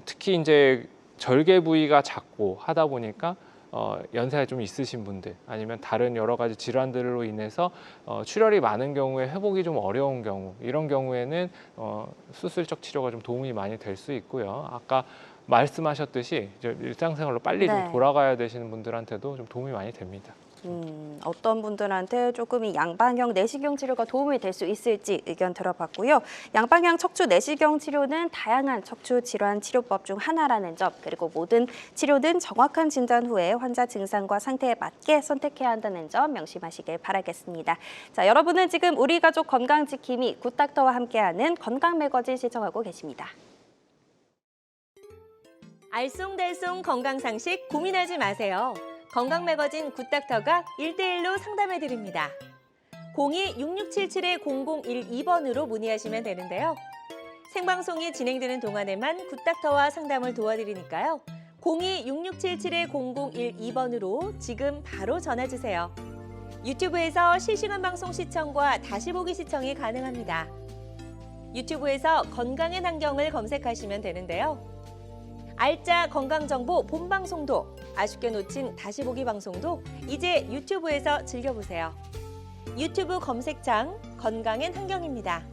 특히 이제 절개 부위가 작고 하다 보니까 연세가 좀 있으신 분들 아니면 다른 여러 가지 질환들로 인해서 출혈이 많은 경우에 회복이 좀 어려운 경우 이런 경우에는 수술적 치료가 좀 도움이 많이 될 수 있고요. 아까 말씀하셨듯이 이제 일상생활로 빨리 네. 좀 돌아가야 되시는 분들한테도 좀 도움이 많이 됩니다. 어떤 분들한테 조금 이 양방향 내시경 치료가 도움이 될 수 있을지 의견 들어봤고요. 양방향 척추 내시경 치료는 다양한 척추 질환 치료법 중 하나라는 점, 그리고 모든 치료는 정확한 진단 후에 환자 증상과 상태에 맞게 선택해야 한다는 점 명심하시길 바라겠습니다. 자, 여러분은 지금 우리 가족 건강 지킴이 굿닥터와 함께하는 건강 매거진 시청하고 계십니다. 알쏭달쏭 건강 상식 고민하지 마세요. 건강 매거진 굿닥터가 1대1로 상담해 드립니다. 02-6677-0012번으로 문의하시면 되는데요. 생방송이 진행되는 동안에만 굿닥터와 상담을 도와드리니까요. 02-6677-0012번으로 지금 바로 전화 주세요. 유튜브에서 실시간 방송 시청과 다시 보기 시청이 가능합니다. 유튜브에서 건강의 환경을 검색하시면 되는데요. 알짜 건강정보 본방송도, 아쉽게 놓친 다시 보기 방송도 이제 유튜브에서 즐겨보세요. 유튜브 검색창 건강엔 환경입니다.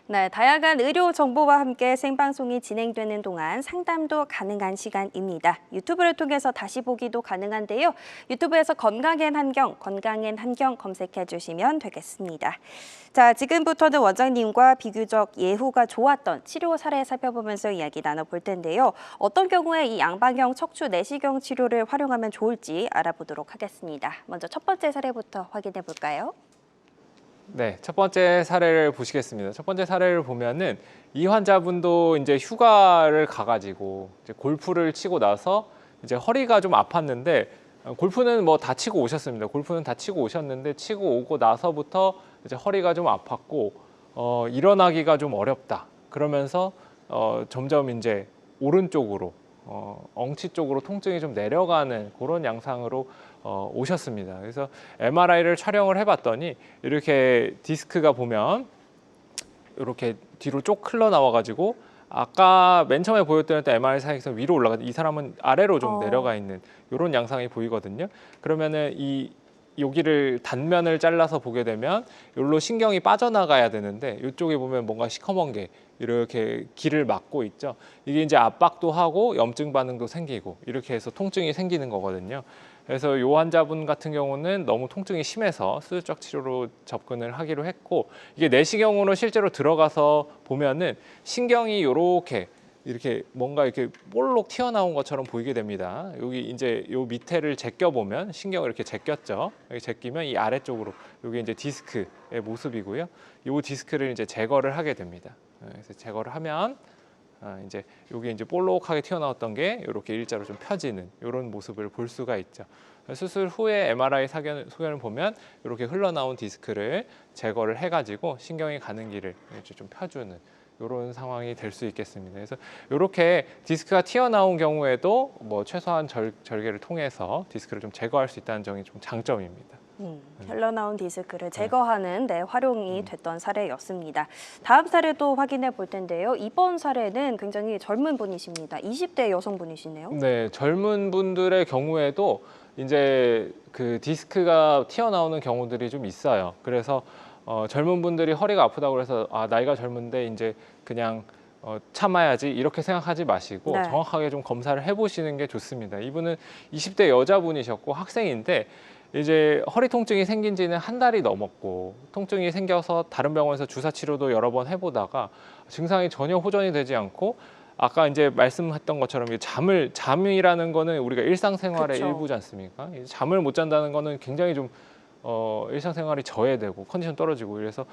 네, 다양한 의료 정보와 함께 생방송이 진행되는 동안 상담도 가능한 시간입니다. 유튜브를 통해서 다시 보기도 가능한데요. 유튜브에서 건강엔 환경 검색해 주시면 되겠습니다. 자, 지금부터는 원장님과 비교적 예후가 좋았던 치료 사례 살펴보면서 이야기 나눠볼 텐데요. 어떤 경우에 이 양방향 척추 내시경 치료를 활용하면 좋을지 알아보도록 하겠습니다. 먼저 첫 번째 사례부터 확인해 볼까요? 네, 첫 번째 사례를 보시겠습니다. 첫 번째 사례를 보면은 이 환자분도 이제 휴가를 가가지고 이제 골프를 치고 나서 이제 허리가 좀 아팠는데, 골프는 뭐 다 치고 오셨습니다. 골프는 다 치고 오셨는데, 치고 오고 나서부터 이제 허리가 좀 아팠고 일어나기가 좀 어렵다. 그러면서 점점 이제 오른쪽으로 엉치 쪽으로 통증이 좀 내려가는 그런 양상으로 오셨습니다. 그래서 MRI를 촬영을 해봤더니 이렇게 디스크가 보면 이렇게 뒤로 쭉 흘러나와가지고 아까 맨 처음에 보였던 MRI 상에서 위로 올라가, 이 사람은 아래로 좀 내려가 있는 이런 양상이 보이거든요. 그러면은 여기를 단면을 잘라서 보게 되면 여기로 신경이 빠져나가야 되는데, 이쪽에 보면 뭔가 시커먼 게 이렇게 길을 막고 있죠. 이게 이제 압박도 하고 염증 반응도 생기고 이렇게 해서 통증이 생기는 거거든요. 그래서 이 환자분 같은 경우는 너무 통증이 심해서 수술적 치료로 접근을 하기로 했고, 이게 내시경으로 실제로 들어가서 보면은 신경이 이렇게 뭔가 이렇게 볼록 튀어나온 것처럼 보이게 됩니다. 여기 이제 요 밑에를 제껴 보면 신경을 이렇게 제꼈죠. 여기 제끼면 이 아래쪽으로, 여기 이제 디스크의 모습이고요. 요 디스크를 이제 제거를 하게 됩니다. 그래서 제거를 하면 이제 여기 이제 볼록하게 튀어나왔던 게 이렇게 일자로 좀 펴지는 이런 모습을 볼 수가 있죠. 수술 후에 MRI 소견을 보면 이렇게 흘러나온 디스크를 제거를 해가지고 신경이 가는 길을 이제 좀 펴주는 이런 상황이 될 수 있겠습니다. 그래서 이렇게 디스크가 튀어나온 경우에도 뭐 최소한 절개를 통해서 디스크를 좀 제거할 수 있다는 점이 좀 장점입니다. 흘러나온 디스크를 제거하는 데 활용이 됐던 사례였습니다. 다음 사례도 확인해 볼 텐데요. 이번 사례는 굉장히 젊은 분이십니다. 20대 여성분이시네요. 네, 젊은 분들의 경우에도 이제 그 디스크가 튀어나오는 경우들이 좀 있어요. 그래서 젊은 분들이 허리가 아프다고 해서 나이가 젊은데 이제 그냥 참아야지 이렇게 생각하지 마시고 네. 정확하게 좀 검사를 해보시는 게 좋습니다. 이분은 20대 여자분이셨고 학생인데 이제 허리 통증이 생긴 지는 한 달이 넘었고 통증이 생겨서 다른 병원에서 주사 치료도 여러 번 해보다가 증상이 전혀 호전이 되지 않고 아까 이제 말씀했던 것처럼 잠이라는 거는 우리가 일상생활의 그쵸. 일부지 않습니까? 이 잠을 못 잔다는 거는 굉장히 좀 일상생활이 저해되고 컨디션 떨어지고 이래서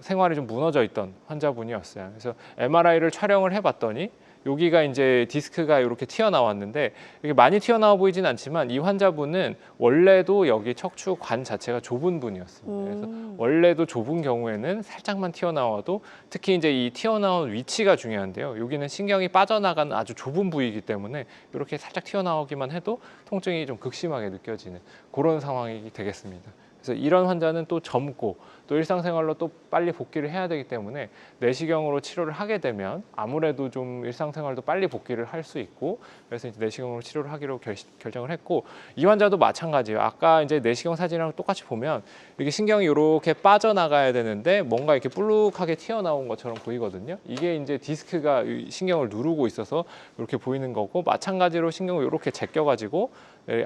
생활이 좀 무너져 있던 환자분이었어요. 그래서 MRI를 촬영을 해봤더니 여기가 이제 디스크가 이렇게 튀어나왔는데 이게 많이 튀어나와 보이진 않지만 이 환자분은 원래도 여기 척추관 자체가 좁은 분이었습니다. 그래서 원래도 좁은 경우에는 살짝만 튀어나와도 특히 이제 이 튀어나온 위치가 중요한데요. 여기는 신경이 빠져나가는 아주 좁은 부위이기 때문에 이렇게 살짝 튀어나오기만 해도 통증이 좀 극심하게 느껴지는 그런 상황이 되겠습니다. 그래서 이런 환자는 또 젊고 또 일상생활로 또 빨리 복귀를 해야 되기 때문에 내시경으로 치료를 하게 되면 아무래도 좀 일상생활도 빨리 복귀를 할 수 있고 그래서 이제 내시경으로 치료를 하기로 결정을 했고 이 환자도 마찬가지예요. 아까 이제 내시경 사진이랑 똑같이 보면 이게 신경이 이렇게 빠져나가야 되는데 뭔가 이렇게 볼록하게 튀어나온 것처럼 보이거든요. 이게 이제 디스크가 신경을 누르고 있어서 이렇게 보이는 거고 마찬가지로 신경을 이렇게 제껴가지고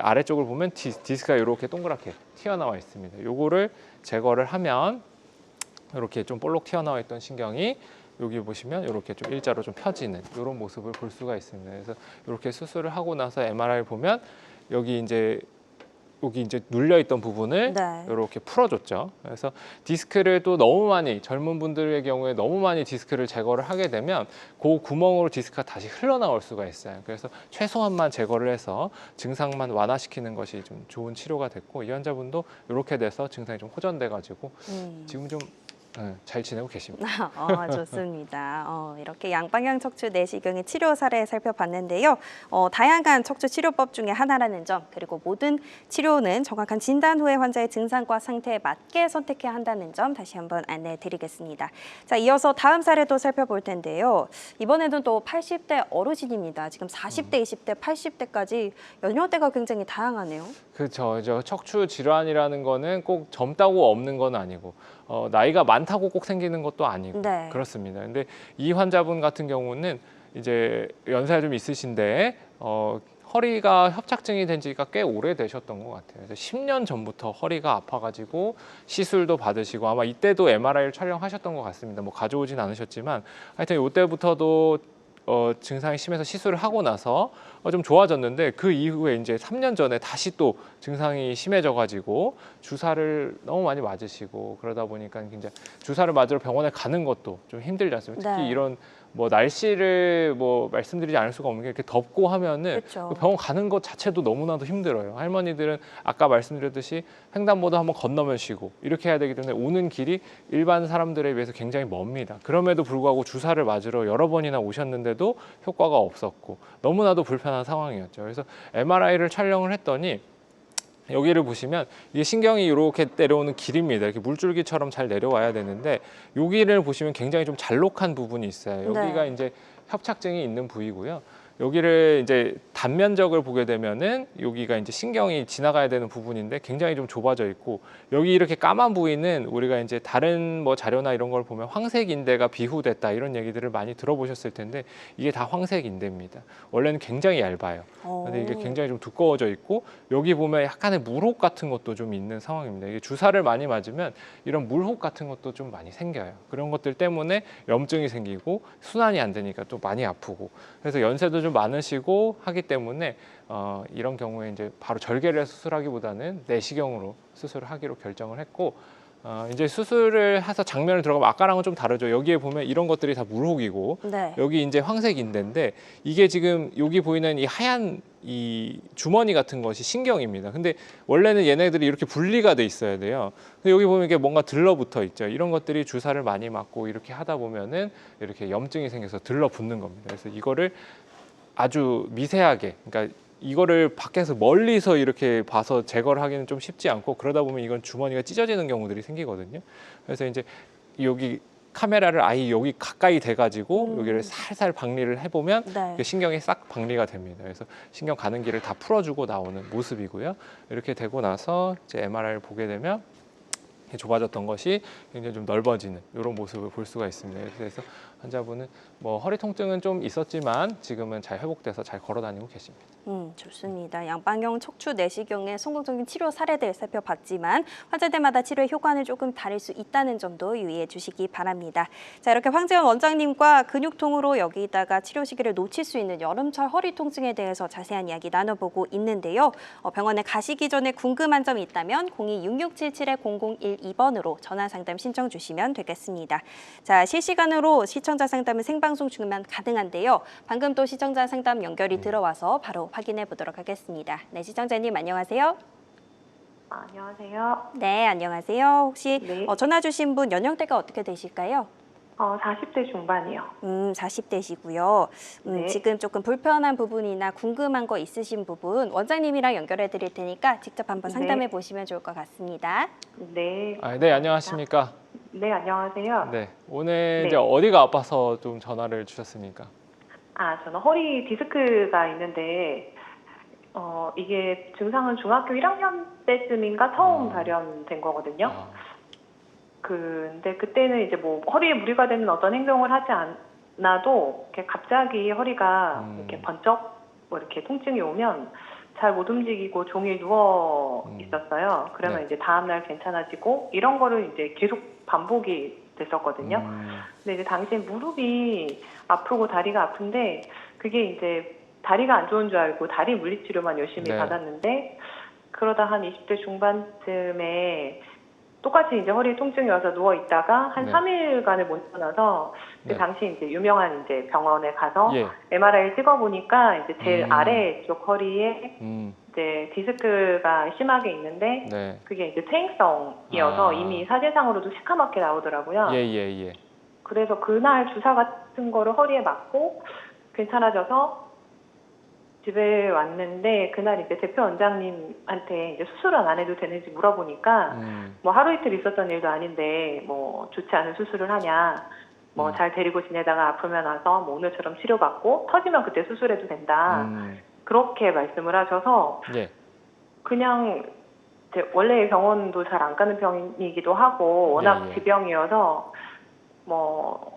아래쪽을 보면 디스크가 이렇게 동그랗게 튀어나와 있습니다. 요거를 제거를 하면 이렇게 좀 볼록 튀어나와 있던 신경이 여기 보시면 이렇게 좀 일자로 좀 펴지는 이런 모습을 볼 수가 있습니다. 그래서 이렇게 수술을 하고 나서 MRI를 보면 여기 이제 눌려 있던 부분을 네. 이렇게 풀어줬죠. 그래서 디스크를 또 너무 많이 젊은 분들의 경우에 너무 많이 디스크를 제거를 하게 되면 그 구멍으로 디스크가 다시 흘러나올 수가 있어요. 그래서 최소한만 제거를 해서 증상만 완화시키는 것이 좀 좋은 치료가 됐고 이 환자분도 이렇게 돼서 증상이 좀 호전돼가지고 지금 좀 잘 지내고 계십니다. 좋습니다. 이렇게 양방향 척추 내시경의 치료 사례 살펴봤는데요. 다양한 척추 치료법 중에 하나라는 점, 그리고 모든 치료는 정확한 진단 후에 환자의 증상과 상태에 맞게 선택해야 한다는 점 다시 한번 안내해 드리겠습니다. 자, 이어서 다음 사례도 살펴볼 텐데요. 이번에는 또 80대 어르신입니다. 지금 40대, 20대, 80대까지 연령대가 굉장히 다양하네요. 그렇죠. 척추 질환이라는 거는 꼭 젊다고 없는 건 아니고 나이가 많다고 꼭 생기는 것도 아니고 네. 그렇습니다. 근데 이 환자분 같은 경우는 이제 연세가 좀 있으신데 허리가 협착증이 된 지가 꽤 오래되셨던 것 같아요. 그래서 10년 전부터 허리가 아파가지고 시술도 받으시고 아마 이때도 MRI를 촬영하셨던 것 같습니다. 뭐 가져오진 않으셨지만 하여튼 이때부터도 증상이 심해서 시술을 하고 나서 좀 좋아졌는데 그 이후에 이제 3년 전에 다시 또 증상이 심해져가지고 주사를 너무 많이 맞으시고 그러다 보니까 굉장히 주사를 맞으러 병원에 가는 것도 좀 힘들지 않습니까? 특히 네. 이런 뭐 날씨를 뭐 말씀드리지 않을 수가 없는 게 이렇게 덥고 하면은 그렇죠. 그 병원 가는 것 자체도 너무나도 힘들어요. 할머니들은 아까 말씀드렸듯이 횡단보도 한번 건너면 쉬고 이렇게 해야 되기 때문에 오는 길이 일반 사람들에 비해서 굉장히 멉니다. 그럼에도 불구하고 주사를 맞으러 여러 번이나 오셨는데도 효과가 없었고 너무나도 불편한 상황이었죠. 그래서 MRI를 촬영을 했더니 여기를 보시면 이게 신경이 이렇게 내려오는 길입니다. 이렇게 물줄기처럼 잘 내려와야 되는데 여기를 보시면 굉장히 좀 잘록한 부분이 있어요. 여기가 네. 이제 협착증이 있는 부위고요. 여기를 이제 단면적을 보게 되면은 여기가 이제 신경이 지나가야 되는 부분인데 굉장히 좀 좁아져 있고 여기 이렇게 까만 부위는 우리가 이제 다른 뭐 자료나 이런 걸 보면 황색 인대가 비후됐다 이런 얘기들을 많이 들어보셨을 텐데 이게 다 황색 인대입니다. 원래는 굉장히 얇아요. 근데 이게 굉장히 좀 두꺼워져 있고 여기 보면 약간의 물혹 같은 것도 좀 있는 상황입니다. 이게 주사를 많이 맞으면 이런 물혹 같은 것도 좀 많이 생겨요. 그런 것들 때문에 염증이 생기고 순환이 안 되니까 또 많이 아프고 그래서 연세도 좀 많으시고 하기 때문에 이런 경우에 이제 바로 절개를 해서 수술하기보다는 내시경으로 수술을 하기로 결정을 했고 이제 수술을 해서 장면을 들어가면 아까랑은 좀 다르죠. 여기에 보면 이런 것들이 다 물혹이고 네. 여기 이제 황색 인대인데 이게 지금 여기 보이는 이 하얀 이 주머니 같은 것이 신경입니다. 근데 원래는 얘네들이 이렇게 분리가 돼 있어야 돼요. 근데 여기 보면 이게 뭔가 들러붙어 있죠. 이런 것들이 주사를 많이 맞고 이렇게 하다 보면은 이렇게 염증이 생겨서 들러붙는 겁니다. 그래서 이거를 아주 미세하게, 그러니까 이거를 밖에서 멀리서 이렇게 봐서 제거를 하기는 좀 쉽지 않고 그러다 보면 이건 주머니가 찢어지는 경우들이 생기거든요. 그래서 이제 여기 카메라를 아예 여기 가까이 대가지고 여기를 살살 박리를 해보면 네. 신경이 싹 박리가 됩니다. 그래서 신경 가는 길을 다 풀어주고 나오는 모습이고요. 이렇게 되고 나서 이제 MRI를 보게 되면 좁아졌던 것이 굉장히 좀 넓어지는 이런 모습을 볼 수가 있습니다. 그래서 환자분은 뭐 허리 통증은 좀 있었지만 지금은 잘 회복돼서 잘 걸어 다니고 계십니다. 좋습니다. 양방향 척추 내시경의 성공적인 치료 사례들 살펴봤지만 환자들마다 치료의 효과는 조금 다를 수 있다는 점도 유의해 주시기 바랍니다. 자, 이렇게 황재원 원장님과 근육통으로 여기다가 치료 시기를 놓칠 수 있는 여름철 허리 통증에 대해서 자세한 이야기 나눠보고 있는데요. 병원에 가시기 전에 궁금한 점이 있다면 02-6677-0012번으로 전화 상담 신청 주시면 되겠습니다. 자, 실시간으로 시청자 상담은 생방송 중만 가능한데요. 방금 또 시청자 상담 연결이 들어와서 바로 확인해 보도록 하겠습니다. 네, 시청자님 안녕하세요. 안녕하세요. 네, 안녕하세요. 혹시 네. 전화 주신 분 연령대가 어떻게 되실까요? 40대 중반이요. 40대시고요. 네. 지금 조금 불편한 부분이나 궁금한 거 있으신 부분 원장님이랑 연결해 드릴 테니까 직접 한번 상담해 보시면 좋을 것 같습니다. 네. 네, 안녕하십니까? 네, 안녕하세요. 네, 오늘 네. 이제 어디가 아파서 좀 전화를 주셨습니까? 저는 허리 디스크가 있는데, 이게 증상은 중학교 1학년 때쯤인가 처음 발현된 거거든요. 근데 그때는 이제 뭐 허리에 무리가 되는 어떤 행동을 하지 않아도 이렇게 갑자기 허리가 이렇게 번쩍 뭐 이렇게 통증이 오면 잘 못 움직이고 종일 누워 있었어요. 그러면 네. 이제 다음날 괜찮아지고 이런 거를 이제 계속 반복이 됐었거든요. 근데 이제 당시에 무릎이 아프고 다리가 아픈데 그게 이제 다리가 안 좋은 줄 알고 다리 물리치료만 열심히 네. 받았는데 그러다 한 20대 중반쯤에 똑같이 이제 허리 통증이 와서 누워 있다가 한 네. 3일간을 못 일어나서 그 네. 당시 이제 유명한 이제 병원에 가서 예. MRI 찍어보니까 이제 제일 음. 아래쪽 허리에 음. 이제 디스크가 심하게 있는데 네. 그게 이제 퇴행성이어서 아. 이미 사진상으로도 시커멓게 나오더라고요. 예. 그래서 그날 주사 같은 거를 허리에 맞고 괜찮아져서 집에 왔는데 그날 이제 대표 원장님한테 이제 수술은 안 해도 되는지 물어보니까 뭐 하루 이틀 있었던 일도 아닌데 뭐 좋지 않은 수술을 하냐 뭐 잘 데리고 지내다가 아프면 와서 뭐 오늘처럼 치료받고 터지면 그때 수술해도 된다 그렇게 말씀을 하셔서 예. 그냥 원래 병원도 잘 안 가는 병이기도 하고 워낙 예. 지병이어서 뭐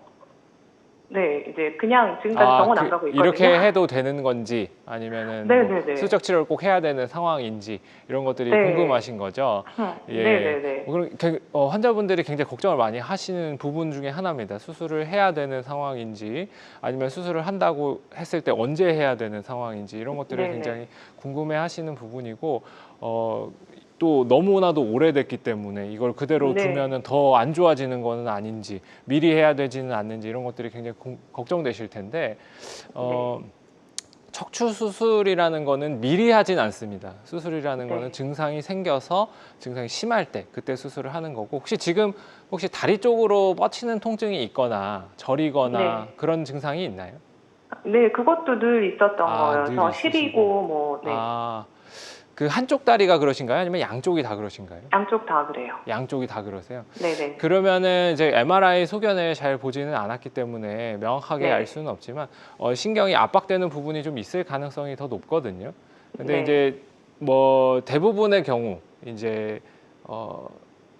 네, 이제 그냥 지금까지 병원 안 가고 있거든요. 이렇게 해도 되는 건지 아니면은 네네네. 수적 치료를 꼭 해야 되는 상황인지 이런 것들이 네. 궁금하신 거죠. 예. 네네네. 그럼 환자분들이 굉장히 걱정을 많이 하시는 부분 중에 하나입니다. 수술을 해야 되는 상황인지 아니면 수술을 한다고 했을 때 언제 해야 되는 상황인지 이런 것들을 네네. 굉장히 궁금해하시는 부분이고 또 너무나도 오래됐기 때문에 이걸 그대로 네. 두면은 더 안 좋아지는 거는 아닌지 미리 해야 되지는 않는지 이런 것들이 굉장히 걱정되실 텐데 척추 수술이라는 거는 미리 하진 않습니다. 수술이라는 네. 거는 증상이 생겨서 증상이 심할 때 그때 수술을 하는 거고 혹시 다리 쪽으로 뻗치는 통증이 있거나 저리거나 네. 그런 증상이 있나요? 네, 그것도 늘 있었던 늘 거여서 있으시고. 시리고 뭐 네. 그 한쪽 다리가 그러신가요? 아니면 양쪽이 다 그러신가요? 양쪽 다 그래요. 양쪽이 다 그러세요? 네네. 그러면은 이제 MRI 소견을 잘 보지는 않았기 때문에 명확하게 네. 알 수는 없지만 신경이 압박되는 부분이 좀 있을 가능성이 더 높거든요. 근데 네. 이제 뭐 대부분의 경우 이제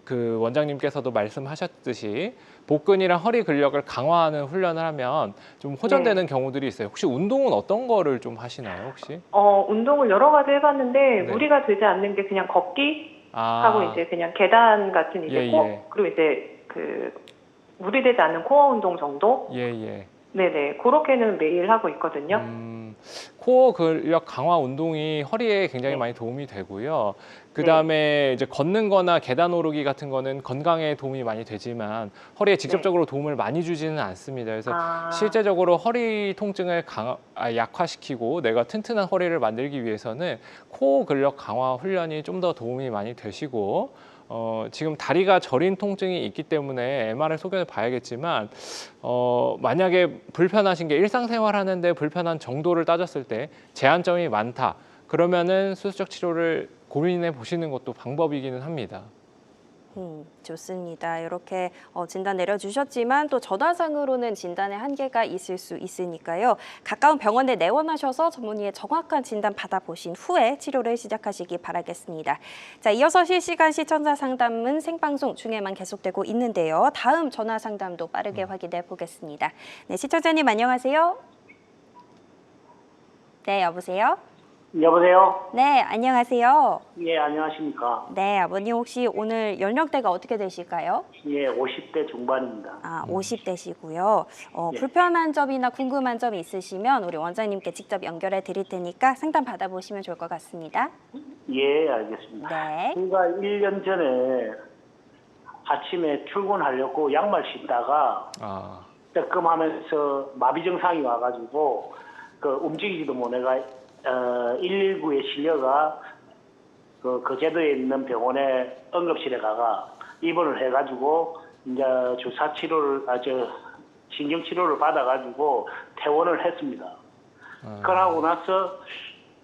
그 원장님께서도 말씀하셨듯이 복근이랑 허리 근력을 강화하는 훈련을 하면 좀 호전되는 경우들이 있어요. 혹시 운동은 어떤 거를 좀 하시나요, 혹시? 운동을 여러 가지 해봤는데 네. 무리가 되지 않는 게 그냥 걷기 하고 이제 그냥 계단 같은 이제 예. 그리고 이제 그 무리되지 않는 코어 운동 정도? 예. 네네. 그렇게는 매일 하고 있거든요. 코어 근력 강화 운동이 허리에 굉장히 네. 많이 도움이 되고요. 그 다음에 이제 걷는 거나 계단 오르기 같은 거는 건강에 도움이 많이 되지만 허리에 직접적으로 도움을 많이 주지는 않습니다. 그래서 실제적으로 허리 통증을 약화시키고 내가 튼튼한 허리를 만들기 위해서는 코어 근력 강화 훈련이 좀 더 도움이 많이 되시고 지금 다리가 저린 통증이 있기 때문에 MRI 소견을 봐야겠지만 만약에 불편하신 게 일상생활 하는데 불편한 정도를 따졌을 때 제한점이 많다. 그러면은 수술적 치료를 고민해 보시는 것도 방법이기는 합니다. 좋습니다. 이렇게 진단 내려주셨지만 또 전화상으로는 진단의 한계가 있을 수 있으니까요. 가까운 병원에 내원하셔서 전문의의 정확한 진단 받아보신 후에 치료를 시작하시기 바라겠습니다. 자, 이어서 실시간 시청자 상담은 생방송 중에만 계속되고 있는데요. 다음 전화 상담도 빠르게 확인해 보겠습니다. 네, 시청자님 안녕하세요. 네, 여보세요? 여보세요? 네, 안녕하세요. 예, 안녕하십니까. 네, 아버님 혹시 오늘 연령대가 어떻게 되실까요? 예, 50대 중반입니다. 아, 50대시고요. 예. 불편한 점이나 궁금한 점이 있으시면 우리 원장님께 직접 연결해 드릴 테니까 상담 받아보시면 좋을 것 같습니다. 예, 알겠습니다. 네. 제가 1년 전에 아침에 출근하려고 양말 신다가 아, 뜨끔하면서 마비 증상이 와가지고 움직이지도 못해가 119에 실려가 그 제도에 있는 병원에 응급실에 가가 입원을 해가지고 이제 주사 치료를 신경 치료를 받아가지고 퇴원을 했습니다. 그러고 나서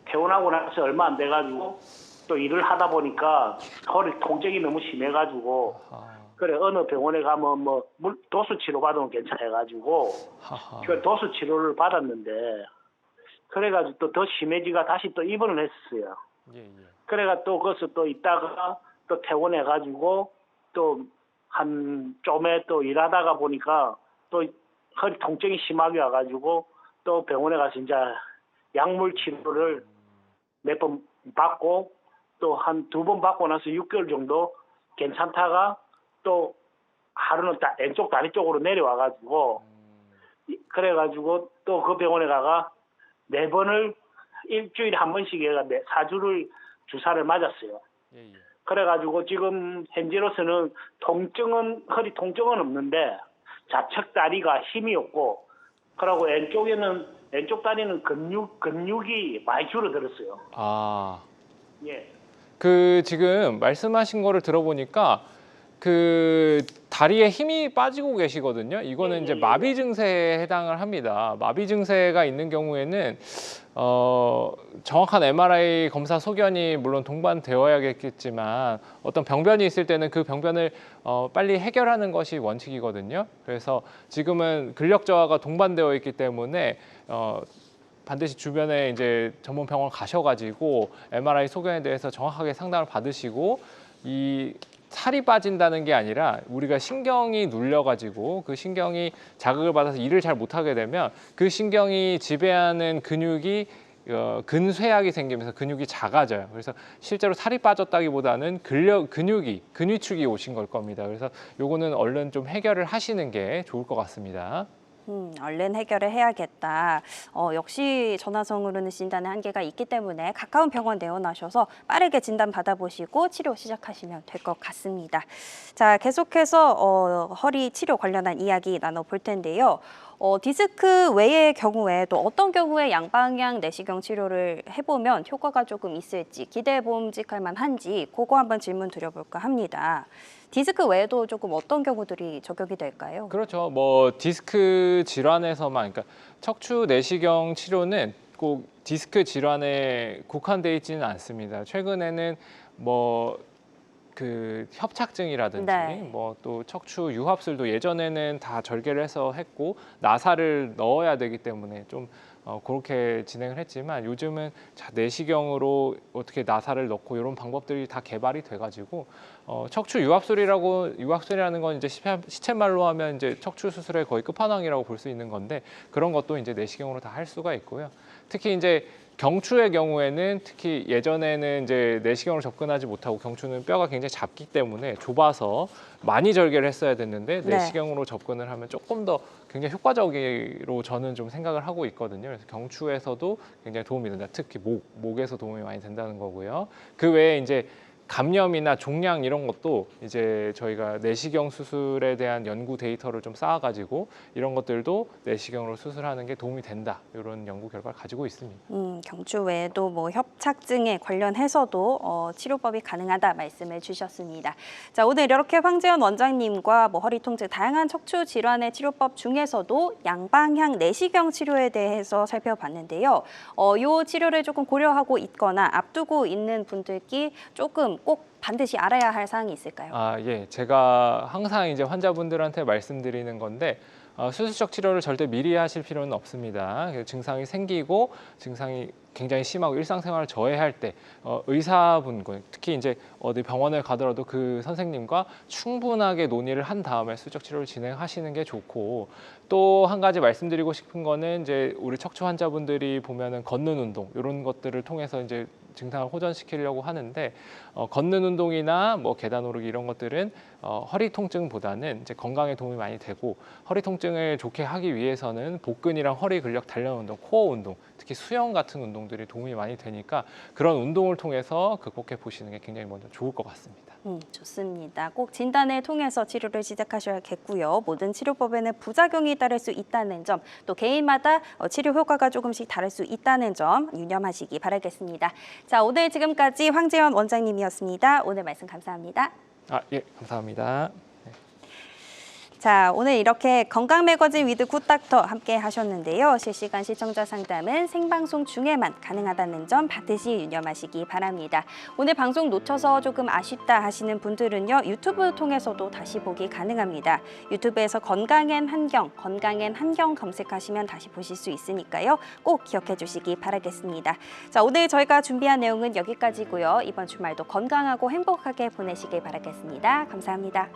퇴원하고 나서 얼마 안 돼가지고 또 일을 하다 보니까 허리 통증이 너무 심해가지고 그래 어느 병원에 가면 도수 치료 받으면 괜찮아가지고 그 도수 치료를 받았는데 그래가지고 또 더 심해지가 다시 또 입원을 했어요. 예, 예. 그래가 또 거기서 또 있다가 또 퇴원해가지고 또 한 좀에 또 일하다가 보니까 또 허리 통증이 심하게 와가지고 또 병원에 가서 이제 약물 치료를 몇 번 받고 또 한 2번 받고 나서 6개월 정도 괜찮다가 또 하루는 왼쪽 다리 쪽으로 내려와가지고 그래가지고 또 그 병원에 가가 4번을 일주일에 한 번씩 해가 4주를 주사를 맞았어요. 예, 예. 그래가지고 지금 현재로서는 허리 통증은 없는데 좌측 다리가 힘이 없고 그러고 왼쪽 다리는 근육이 많이 줄어들었어요. 아, 예. 지금 말씀하신 거를 들어보니까 다리에 힘이 빠지고 계시거든요. 이거는 이제 마비 증세에 해당을 합니다. 마비 증세가 있는 경우에는 정확한 MRI 검사 소견이 물론 동반되어야겠지만 어떤 병변이 있을 때는 그 병변을 빨리 해결하는 것이 원칙이거든요. 그래서 지금은 근력 저하가 동반되어 있기 때문에 반드시 주변에 이제 전문 병원 가셔가지고 MRI 소견에 대해서 정확하게 상담을 받으시고 이 살이 빠진다는 게 아니라 우리가 신경이 눌려가지고 그 신경이 자극을 받아서 일을 잘 못하게 되면 그 신경이 지배하는 근육이 근쇠약이 생기면서 근육이 작아져요. 그래서 실제로 살이 빠졌다기보다는 근위축이 오신 걸 겁니다. 그래서 요거는 얼른 좀 해결을 하시는 게 좋을 것 같습니다. 얼른 해결을 해야겠다. 역시 전화성으로는 진단의 한계가 있기 때문에 가까운 병원 내원하셔서 빠르게 진단 받아보시고 치료 시작하시면 될 것 같습니다. 자, 계속해서 허리 치료 관련한 이야기 나눠볼 텐데요. 디스크 외의 경우에 또 어떤 경우에 양방향 내시경 치료를 해보면 효과가 조금 있을지 기대해 봄직할 만한지 그거 한번 질문 드려볼까 합니다. 디스크 외에도 조금 어떤 경우들이 적용이 될까요? 그렇죠. 디스크 질환에서만, 그러니까 척추 내시경 치료는 꼭 디스크 질환에 국한되어 있지는 않습니다. 최근에는 협착증이라든지 네. 또 척추 유합술도 예전에는 다 절개를 해서 했고 나사를 넣어야 되기 때문에 좀 그렇게 진행을 했지만 요즘은 내시경으로 어떻게 나사를 넣고 이런 방법들이 다 개발이 돼가지고 척추 유합술이라는 건 이제 시쳇말로 하면 이제 척추 수술의 거의 끝판왕이라고 볼 수 있는 건데 그런 것도 이제 내시경으로 다 할 수가 있고요. 특히 이제 경추의 경우에는 특히 예전에는 이제 내시경으로 접근하지 못하고 경추는 뼈가 굉장히 작기 때문에 좁아서 많이 절개를 했어야 됐는데 네. 내시경으로 접근을 하면 조금 더 굉장히 효과적으로 저는 좀 생각을 하고 있거든요. 그래서 경추에서도 굉장히 도움이 된다. 특히 목에서 도움이 많이 된다는 거고요. 그 외에 이제 감염이나 종양 이런 것도 이제 저희가 내시경 수술에 대한 연구 데이터를 좀 쌓아가지고 이런 것들도 내시경으로 수술하는 게 도움이 된다. 이런 연구 결과를 가지고 있습니다. 경추 외에도 협착증에 관련해서도 치료법이 가능하다 말씀을 주셨습니다. 자, 오늘 이렇게 황재현 원장님과 허리 통증 다양한 척추 질환의 치료법 중에서도 양방향 내시경 치료에 대해서 살펴봤는데요. 이 치료를 조금 고려하고 있거나 앞두고 있는 분들께 조금 좀 꼭 반드시 알아야 할 사항이 있을까요? 예. 제가 항상 이제 환자분들한테 말씀드리는 건데 수술적 치료를 절대 미리 하실 필요는 없습니다. 증상이 생기고 증상이 굉장히 심하고 일상생활을 저해할 때 의사분과 특히 이제 어디 병원을 가더라도 그 선생님과 충분하게 논의를 한 다음에 수술적 치료를 진행하시는 게 좋고, 또 한 가지 말씀드리고 싶은 거는 이제 우리 척추 환자분들이 보면은 걷는 운동 이런 것들을 통해서 이제 증상을 호전시키려고 하는데 걷는 운동이나 뭐 계단 오르기 이런 것들은 허리 통증보다는 이제 건강에 도움이 많이 되고, 허리 통증을 좋게 하기 위해서는 복근이랑 허리 근력 단련 운동, 코어 운동, 특히 수영 같은 운동들이 도움이 많이 되니까 그런 운동을 통해서 극복해 보시는 게 굉장히 먼저 좋을 것 같습니다. 좋습니다. 꼭 진단을 통해서 치료를 시작하셔야겠고요. 모든 치료법에는 부작용이 따를 수 있다는 점, 또 개인마다 치료 효과가 조금씩 다를 수 있다는 점 유념하시기 바라겠습니다. 자, 오늘 지금까지 황재현 원장님이었습니다. 오늘 말씀 감사합니다. 예, 감사합니다. 자, 오늘 이렇게 건강 매거진 위드 굿닥터 함께 하셨는데요. 실시간 시청자 상담은 생방송 중에만 가능하다는 점 반드시 유념하시기 바랍니다. 오늘 방송 놓쳐서 조금 아쉽다 하시는 분들은요, 유튜브 통해서도 다시 보기 가능합니다. 유튜브에서 건강엔 한경 검색하시면 다시 보실 수 있으니까요. 꼭 기억해 주시기 바라겠습니다. 자, 오늘 저희가 준비한 내용은 여기까지고요. 이번 주말도 건강하고 행복하게 보내시길 바라겠습니다. 감사합니다.